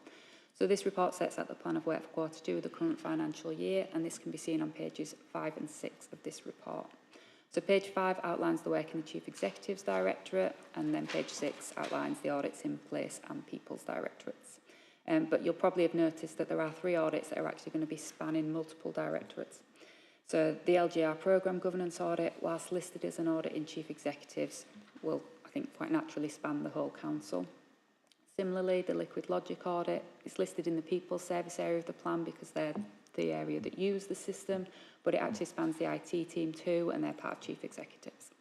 L: So this report sets out the plan of work for quarter two of the current financial year, and this can be seen on pages 5 and 6 of this report. So page 5 outlines the work in the Chief Executive's Directorate, and then page 6 outlines the audits in place and People's Directorates. But you'll probably have noticed that there are 3 audits that are actually going to be spanning multiple directorates. So the LGR Programme Governance Audit, whilst listed as an audit in Chief Executives, will, I think, quite naturally span the whole Council. Similarly, the Liquid Logic Audit is listed in the People's Service area of the plan because they're the area that use the system, but it actually spans the IT team too, and they're part of Chief Executives.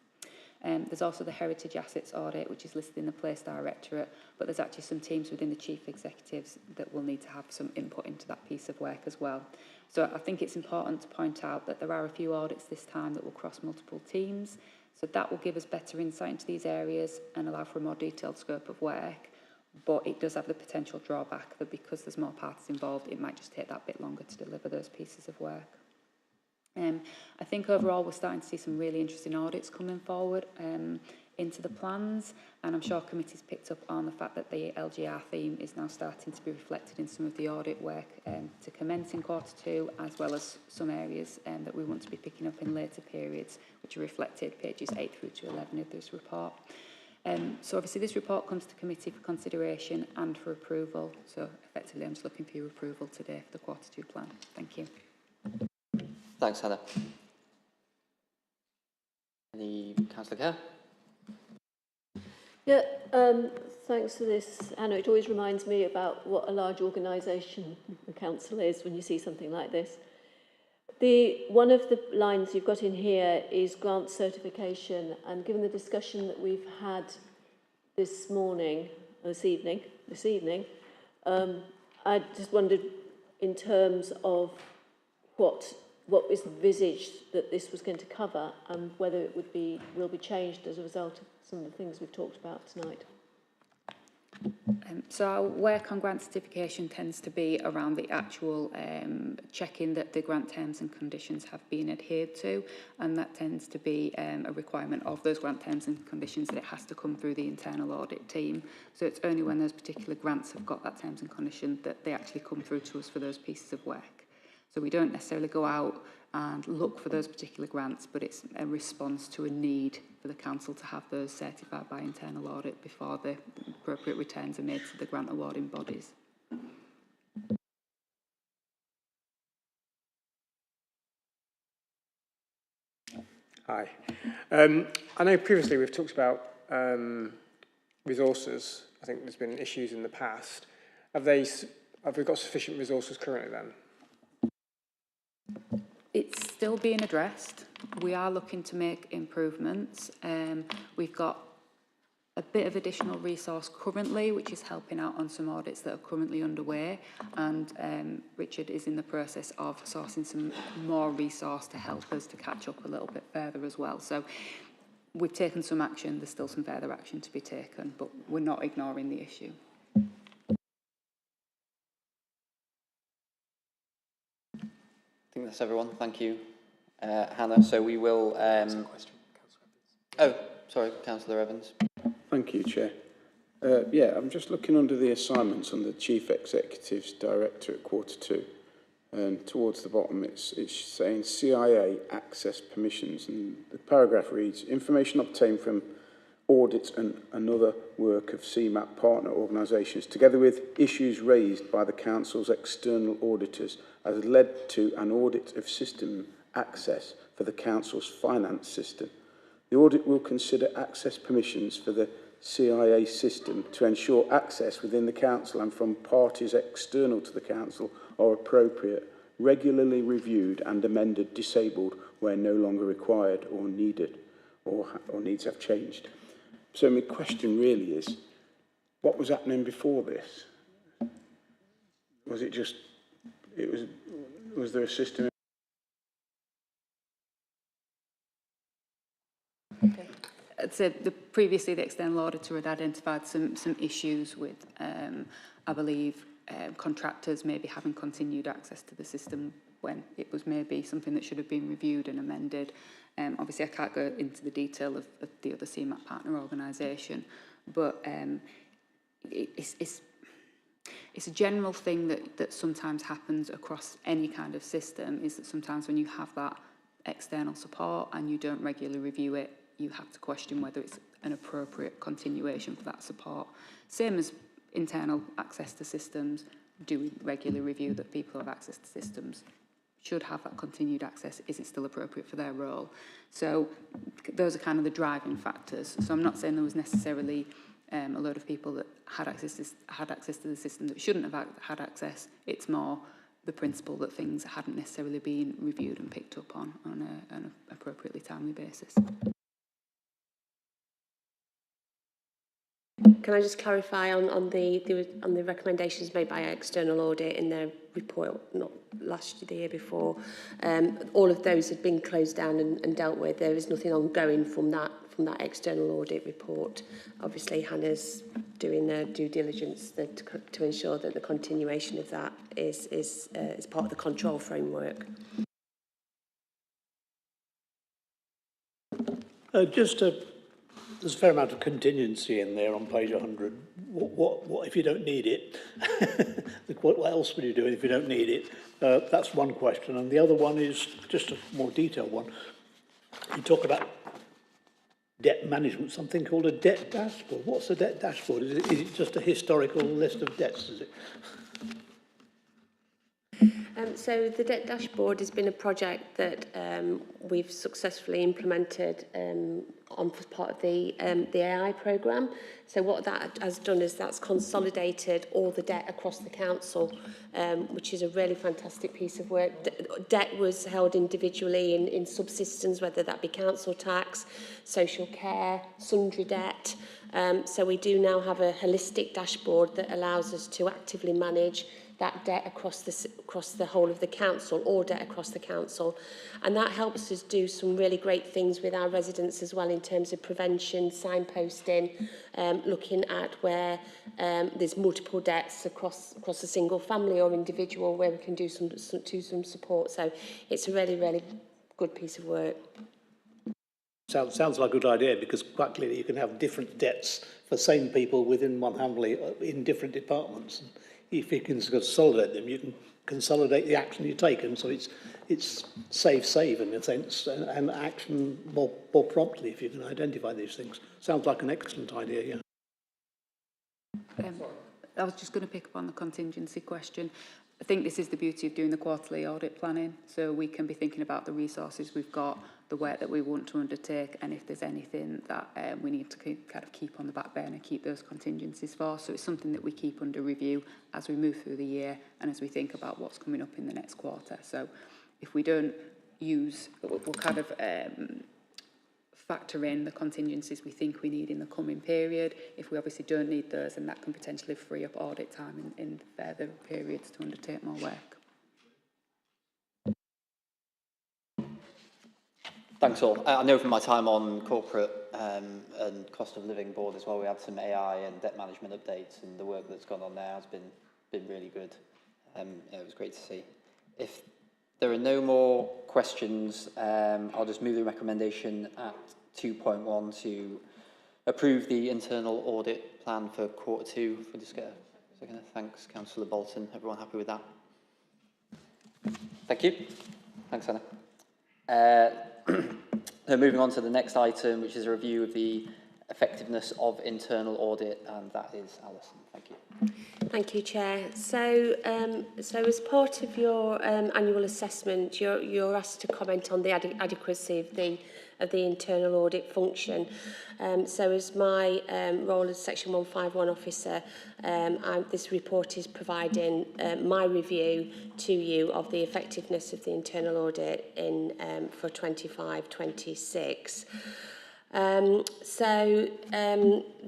L: There's also the Heritage Assets Audit, which is listed in the Place Directorate, but there's actually some teams within the Chief Executives that will need to have some input into that piece of work as well. So I think it's important to point out that there are a few audits this time that will cross multiple teams, so that will give us better insight into these areas and allow for a more detailed scope of work. But it does have the potential drawback that because there's more parties involved, it might just take that bit longer to deliver those pieces of work. I think overall we're starting to see some really interesting audits coming forward into the plans, and I'm sure committee's picked up on the fact that the LGR theme is now starting to be reflected in some of the audit work to commence in quarter two, as well as some areas that we want to be picking up in later periods, which are reflected pages 8 through to 11 of this report. So obviously this report comes to committee for consideration and for approval. So effectively I'm just looking for your approval today for the quarter two plan. Thank you.
A: Thanks, Hannah. Any Councillor Kerr?
F: Yeah, thanks for this, Hannah. It always reminds me about what a large organisation the council is when you see something like this. One of the lines you've got in here is grant certification, and given the discussion that we've had this evening, I just wondered in terms of what is envisaged that this was going to cover and whether it will be changed as a result of some of the things we've talked about tonight.
L: So our work on grant certification tends to be around the actual checking that the grant terms and conditions have been adhered to, and that tends to be a requirement of those grant terms and conditions that it has to come through the internal audit team. So it's only when those particular grants have got that terms and condition that they actually come through to us for those pieces of work. So we don't necessarily go out and look for those particular grants, but it's a response to a need for the council to have those certified by internal audit before the appropriate returns are made to the grant awarding bodies.
B: Hi. I know previously we've talked about resources. I think there's been issues in the past. Have we got sufficient resources currently then?
L: It's still being addressed. We are looking to make improvements. We've got a bit of additional resource currently, which is helping out on some audits that are currently underway. And Richard is in the process of sourcing some more resource to help us to catch up a little bit further as well. So we've taken some action. There's still some further action to be taken, but we're not ignoring the issue.
A: I think that's everyone. Thank you, Hannah. So we will... Oh, sorry, Councillor Evans.
M: Thank you, Chair. Yeah, I'm just looking under the assignments on the Chief Executive's Director at quarter two. And towards the bottom, it's saying CIA access permissions. And the paragraph reads, information obtained from Audit and other work of CMAP partner organisations, together with issues raised by the Council's external auditors, has led to an audit of system access for the Council's finance system. The audit will consider access permissions for the CIA system to ensure access within the Council and from parties external to the Council are appropriate, regularly reviewed and amended, disabled where no longer required or needed or needs have changed. So my question really is, what was happening before this? Was it just, was there a system?
L: I'd say previously the external auditor had identified some issues with, I believe, contractors maybe having continued access to the system when it was maybe something that should have been reviewed and amended. Obviously, I can't go into the detail of the other CMAP partner organisation, but it's a general thing that sometimes happens across any kind of system, is that sometimes when you have that external support and you don't regularly review it, you have to question whether it's an appropriate continuation for that support. Same as internal access to systems, do we regularly review that people who have access to systems should have that continued access? Is it still appropriate for their role? So those are kind of the driving factors. So I'm not saying there was necessarily a load of people that had access to the system that shouldn't have had access. It's more the principle that things hadn't necessarily been reviewed and picked up on an appropriately timely basis.
I: Can I just clarify on the recommendations made by our external audit in their report, not last year, the year before? All of those had been closed down and dealt with. There is nothing ongoing from that external audit report. Obviously, Hannah's doing their due diligence to ensure that the continuation of that is part of the control framework.
E: There's a fair amount of contingency in there on page 100. What if you don't need it? What else would you do if you don't need it? That's one question. And the other one is just a more detailed one. You talk about debt management, something called a debt dashboard. What's a debt dashboard? Is it just a historical list of debts, is it?
I: So the debt dashboard has been a project that we've successfully implemented on part of the AI programme. So what that has done is that's consolidated all the debt across the council, which is a really fantastic piece of work. Debt was held individually in subsystems, whether that be council tax, social care, sundry debt. So we do now have a holistic dashboard that allows us to actively manage that debt across the whole of the council, or debt across the council. And that helps us do some really great things with our residents as well in terms of prevention, signposting, looking at where there's multiple debts across a single family or individual, where we can do some support. So it's a really, really good piece of work.
E: Sounds like a good idea, because quite clearly you can have different debts for same people within one family in different departments. If you can consolidate them, you can consolidate the action you've taken, so it's save in a sense, and action more promptly if you can identify these things. Sounds like an excellent idea, yeah.
L: I was just going to pick up on the contingency question. I think this is the beauty of doing the quarterly audit planning, so we can be thinking about the resources we've got, the work that we want to undertake, and if there's anything that we need to kind of keep on the back burner, keep those contingencies for. So it's something that we keep under review as we move through the year and as we think about what's coming up in the next quarter. So if we don't use, we'll kind of factor in the contingencies we think we need in the coming period. If we obviously don't need those, then that can potentially free up audit time in further periods to undertake more work.
A: Thanks all. I know from my time on corporate and cost of living board as well, we had some AI and debt management updates, and the work that's gone on there has been really good. It was great to see. If there are no more questions, I'll just move the recommendation at 2.1 to approve the internal audit plan for quarter 2. If we just get a second. Thanks, Councillor Bolton. Everyone happy with that? Thank you. Thanks, Anna. Now moving on to the next item, which is a review of the effectiveness of internal audit, and that is Alison. Thank you.
I: Thank you, Chair. So as part of your annual assessment, you're asked to comment on the adequacy of the internal audit function. So as my role as Section 151 officer, this report is providing my review to you of the effectiveness of the internal audit in for 25-26.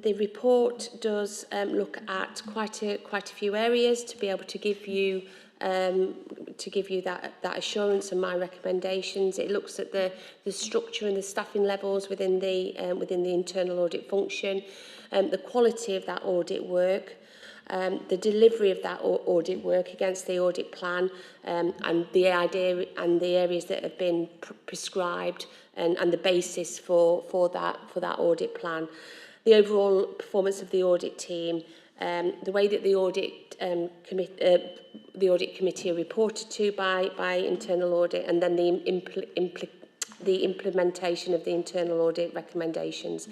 I: The report does look at quite a few areas to be able to give you that assurance and my recommendations. It looks at the structure and the staffing levels within the internal audit function, the quality of that audit work, the delivery of that audit work against the audit plan, and the idea and the areas that have been prescribed and the basis for that audit plan, the overall performance of the audit team, the way that the audit committee are reported to by internal audit, and then the implementation of the internal audit recommendations.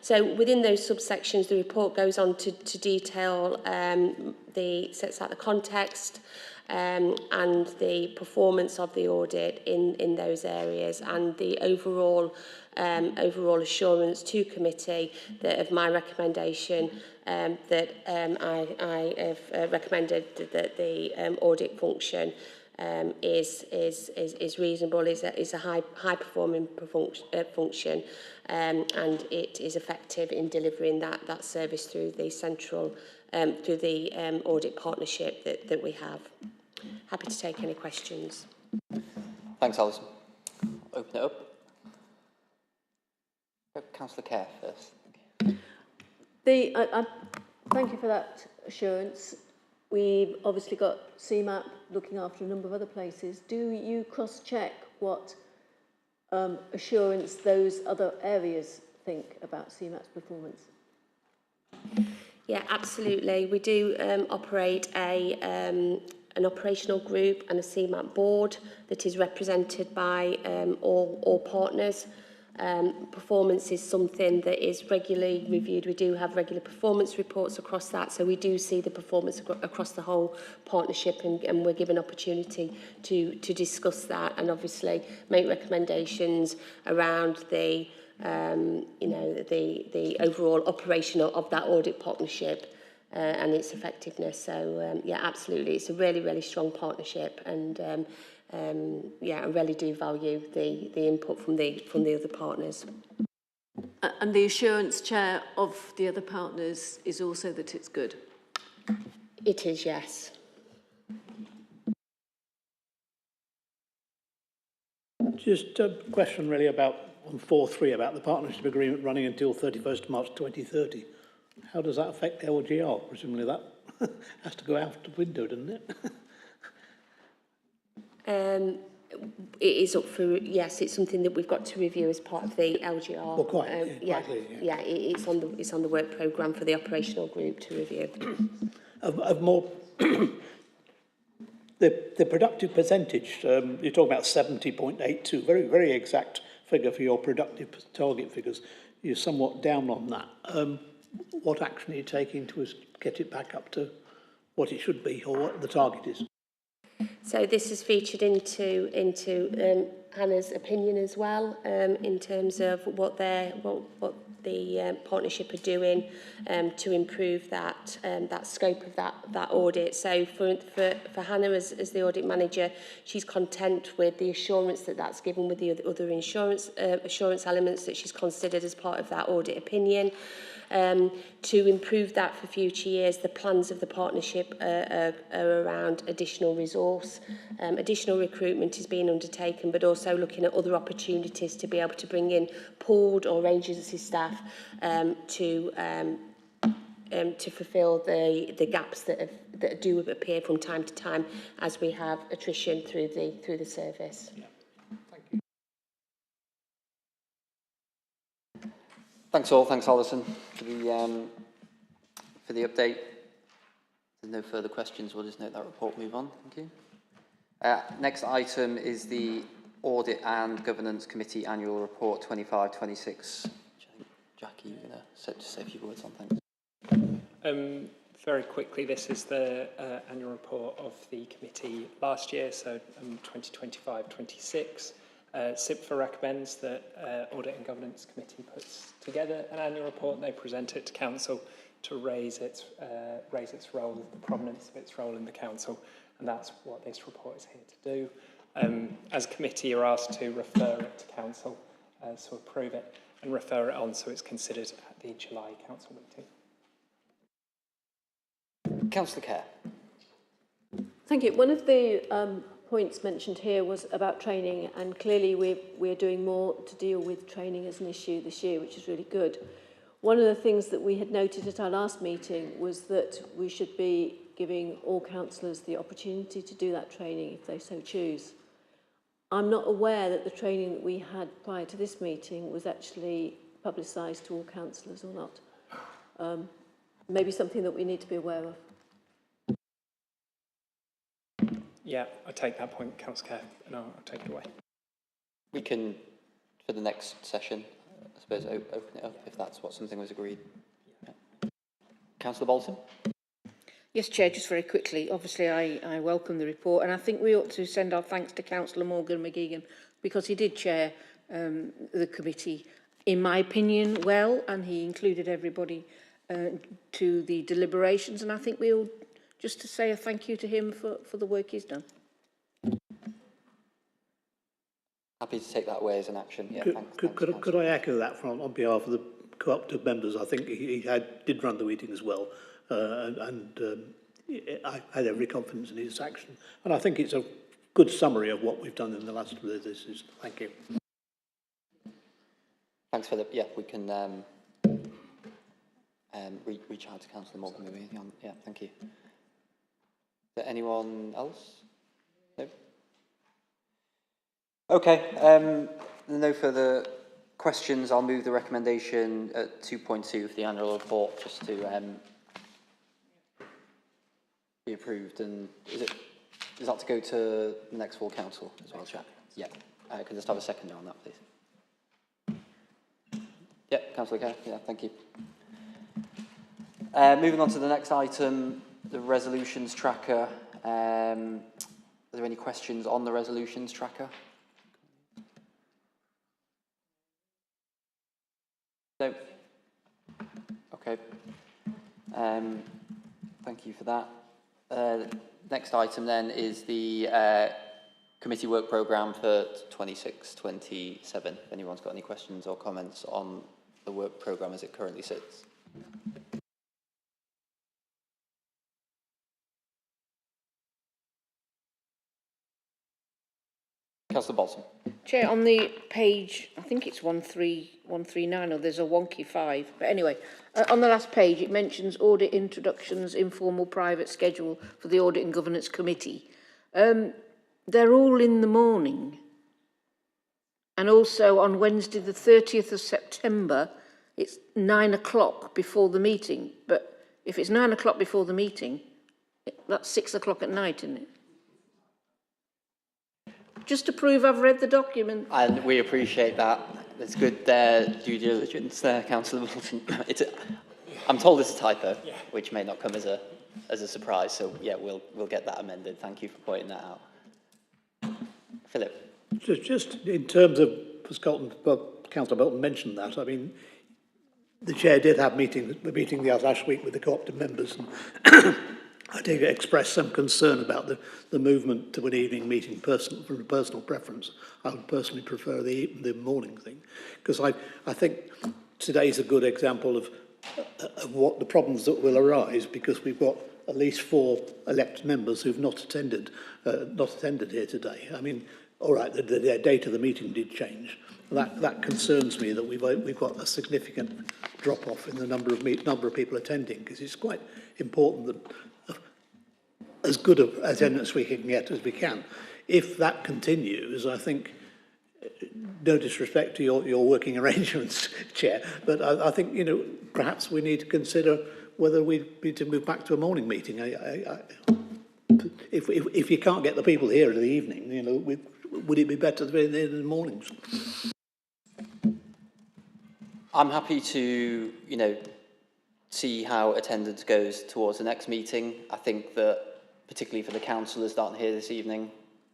I: So within those subsections, the report goes on to detail sets out the context and the performance of the audit in those areas, and the overall assurance to committee that of my recommendation that I have recommended that the audit function is reasonable, is a high performing function, and it is effective in delivering that service through the central through the audit partnership that we have. Happy to take any questions.
A: Thanks, Alison. Open it up. Councillor Kerr first.
F: Thank you for that assurance. We've obviously got CMAP looking after a number of other places. Do you cross-check what assurance those other areas think about CMAP's performance?
I: Yeah, absolutely. We do operate an operational group and a CMAP board that is represented by all partners. Performance is something that is regularly reviewed. We do have regular performance reports across that, so we do see the performance across the whole partnership, and we're given opportunity to discuss that and obviously make recommendations around the the overall operation of that audit partnership and its effectiveness. So yeah, absolutely, it's a really strong partnership, and yeah, I really do value the input from the other partners.
F: And the assurance, Chair, of the other partners is also that it's good?
I: It is, yes.
E: Just a question really about 143 about the partnership agreement running until 31st March 2030. How does that affect LGR? Presumably that has to go out the window, doesn't it?
I: It is up for, yes, it's something that we've got to review as part of the LGR.
E: Well, quite
I: it's on the work programme for the operational group to review.
E: of more the productive percentage, you're talking about 70.82, very exact figure for your productive target figures. You're somewhat down on that. What action are you taking to get it back up to what it should be, or what the target is?
I: So this is featured into Hannah's opinion as well, in terms of what the partnership are doing to improve that scope of that audit. So for Hannah as the audit manager, she's content with the assurance that's given with the other assurance elements that she's considered as part of that audit opinion. To improve that for future years, the plans of the partnership are around additional resource. Additional recruitment is being undertaken, but also looking at other opportunities to be able to bring in pooled or range agency staff to fulfil the gaps that do appear from time to time as we have attrition through the service.
E: Yeah.
A: Thanks all. Thanks, Alison, for the update. If there's no further questions, we'll just note that report, move on. Thank you. Next item is the Audit and Governance Committee Annual Report 25-26, which I think Jackie, you're going to say a few words on things.
B: Very quickly, this is the annual report of the committee last year, so 2025-26. SIPFA recommends that Audit and Governance Committee puts together an annual report and they present it to Council to raise its role, the prominence of its role in the Council, and that's what this report is here to do. As a committee, you're asked to refer it to Council, so approve it and refer it on so it's considered at the July Council meeting.
A: Councillor Kerr.
F: Thank you. One of the points mentioned here was about training, and clearly we're doing more to deal with training as an issue this year, which is really good. One of the things that we had noted at our last meeting was that we should be giving all councillors the opportunity to do that training if they so choose. I'm not aware that the training that we had prior to this meeting was actually publicised to all councillors or not. Maybe something that we need to be aware of.
B: Yeah, I take that point, Councillor Kerr, and I'll take it away.
A: We can, for the next session, I suppose, open it up if that's what something was agreed. Yeah. Councillor Bolton?
C: Yes, Chair, just very quickly. Obviously, I welcome the report, and I think we ought to send our thanks to Councillor Morgan McGeegan because he did chair the committee, in my opinion, well, and he included everybody to the deliberations, and I think we all just to say a thank you to him for the work he's done.
A: Happy to take that away as an action. Yeah,
E: Could I echo that on behalf of the cooperative members? I think he did run the meeting as well, and I had every confidence in his action. And I think it's a good summary of what we've done in the last of this. Thank you.
A: Thanks, Philip. Yeah, we can reach out to Councillor Morgan maybe. Yeah, thank you. Is there anyone else? No? Okay, no further questions. I'll move the recommendation at 2.2 of the annual report just to be approved. And is that to go to the next full council as well, Jack? Yeah. Can I just have a seconder on that, please? Yeah, Councillor Kerr. Yeah, thank you. Moving on to the next item, the resolutions tracker. Are there any questions on the resolutions tracker? No. Okay. Thank you for that. Next item then is the committee work programme for 26-27. If anyone's got any questions or comments on the work programme as it currently sits. Councillor Bolton.
C: Chair, on the page, I think it's 139, or there's a wonky 5. But anyway, on the last page, it mentions audit introductions, informal private schedule for the Audit and Governance Committee. They're all in the morning. And also on Wednesday, the 30th of September, it's 9 o'clock before the meeting. But if it's 9 o'clock before the meeting, that's 6 o'clock at night, isn't it? Just to prove I've read the document. And
A: we appreciate that. It's good due diligence there, Councillor Bolton. I'm told it's a typo, which may not come as a surprise. So yeah, we'll get that amended. Thank you for pointing that out. Philip.
E: Just in terms of, Councillor Bolton mentioned that. I mean, the chair did have the meeting last week with the cooperative members, and I did express some concern about the movement to an evening meeting from a personal preference. I would personally prefer the morning thing, because I think today's a good example of what the problems that will arise, because we've got at least 4 elected members who've not attended here today. I mean, all right, the date of the meeting did change. That concerns me that we've got a significant drop-off in the number of people attending, because it's quite important that as good of attendance we can get as we can. If that continues, I think, no disrespect to your working arrangements, Chair, but I think, perhaps we need to consider whether we need to move back to a morning meeting. If you can't get the people here in the evening, would it be better in the mornings?
A: I'm happy to, you know, see how attendance goes towards the next meeting. I think that, particularly for the councillors that aren't here this evening,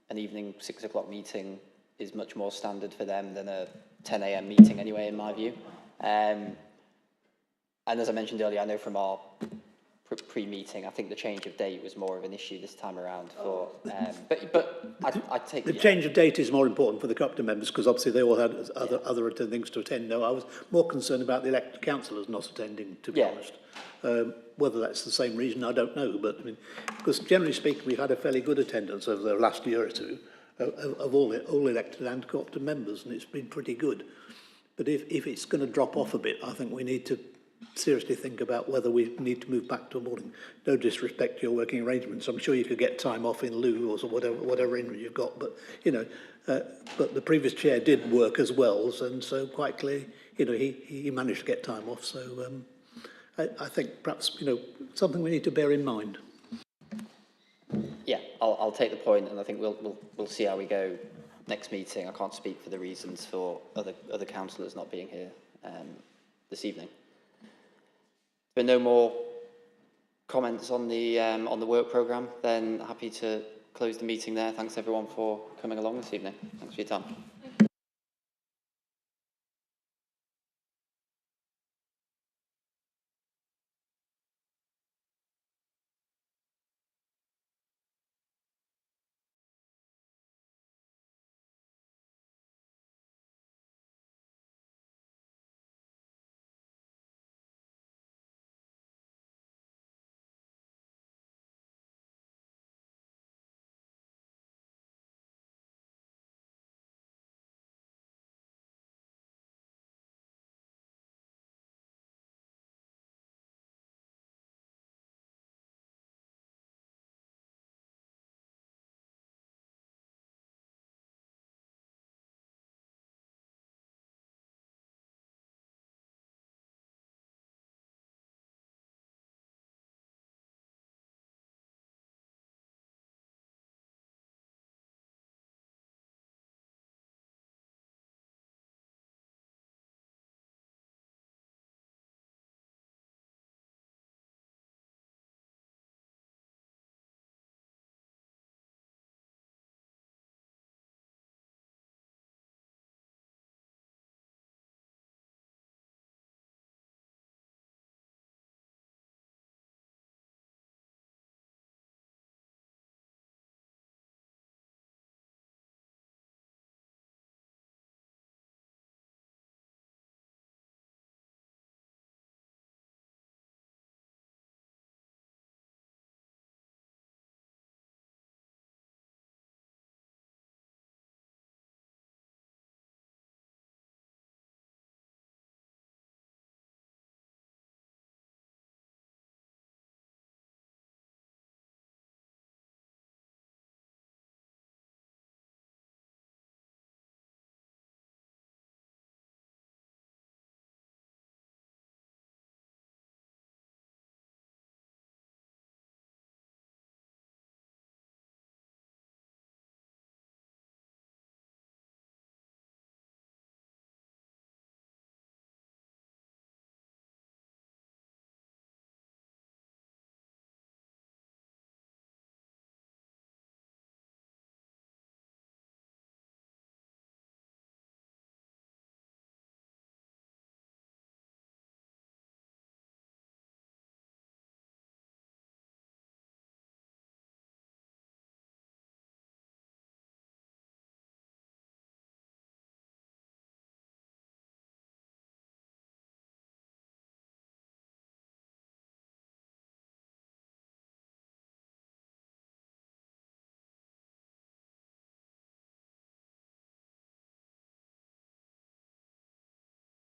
A: an evening 6 o'clock meeting is much more standard for them than a 10 a.m. meeting anyway, in my view. And as I mentioned earlier, I know from our pre-meeting, I think the change of date was more of an issue this time around. For, but I take
E: the change of date is more important for the COPTA members because obviously they all had other things to attend. No, I was more concerned about the elected councillors not attending, to be honest. Whether that's the same reason, I don't know. But I mean, because generally speaking, we've had a fairly good attendance over the last year or two of all elected and COPTA members, and it's been pretty good. But if it's going to drop off a bit, I think we need to seriously think about whether we need to move back to a morning. No disrespect to your working arrangements. I'm sure you could get time off in lieu or whatever arrangement you've got. But, you know, but the previous chair did work as well. And so quite clearly, you know, he managed to get time off. So I think perhaps, you know, something we need to bear in mind.
A: Yeah, I'll take the point, and I think we'll see how we go next meeting. I can't speak for the reasons for other councillors not being here this evening. But no more comments on the work programme, then happy to close the meeting there. Thanks everyone for coming along this evening. Thanks for your time.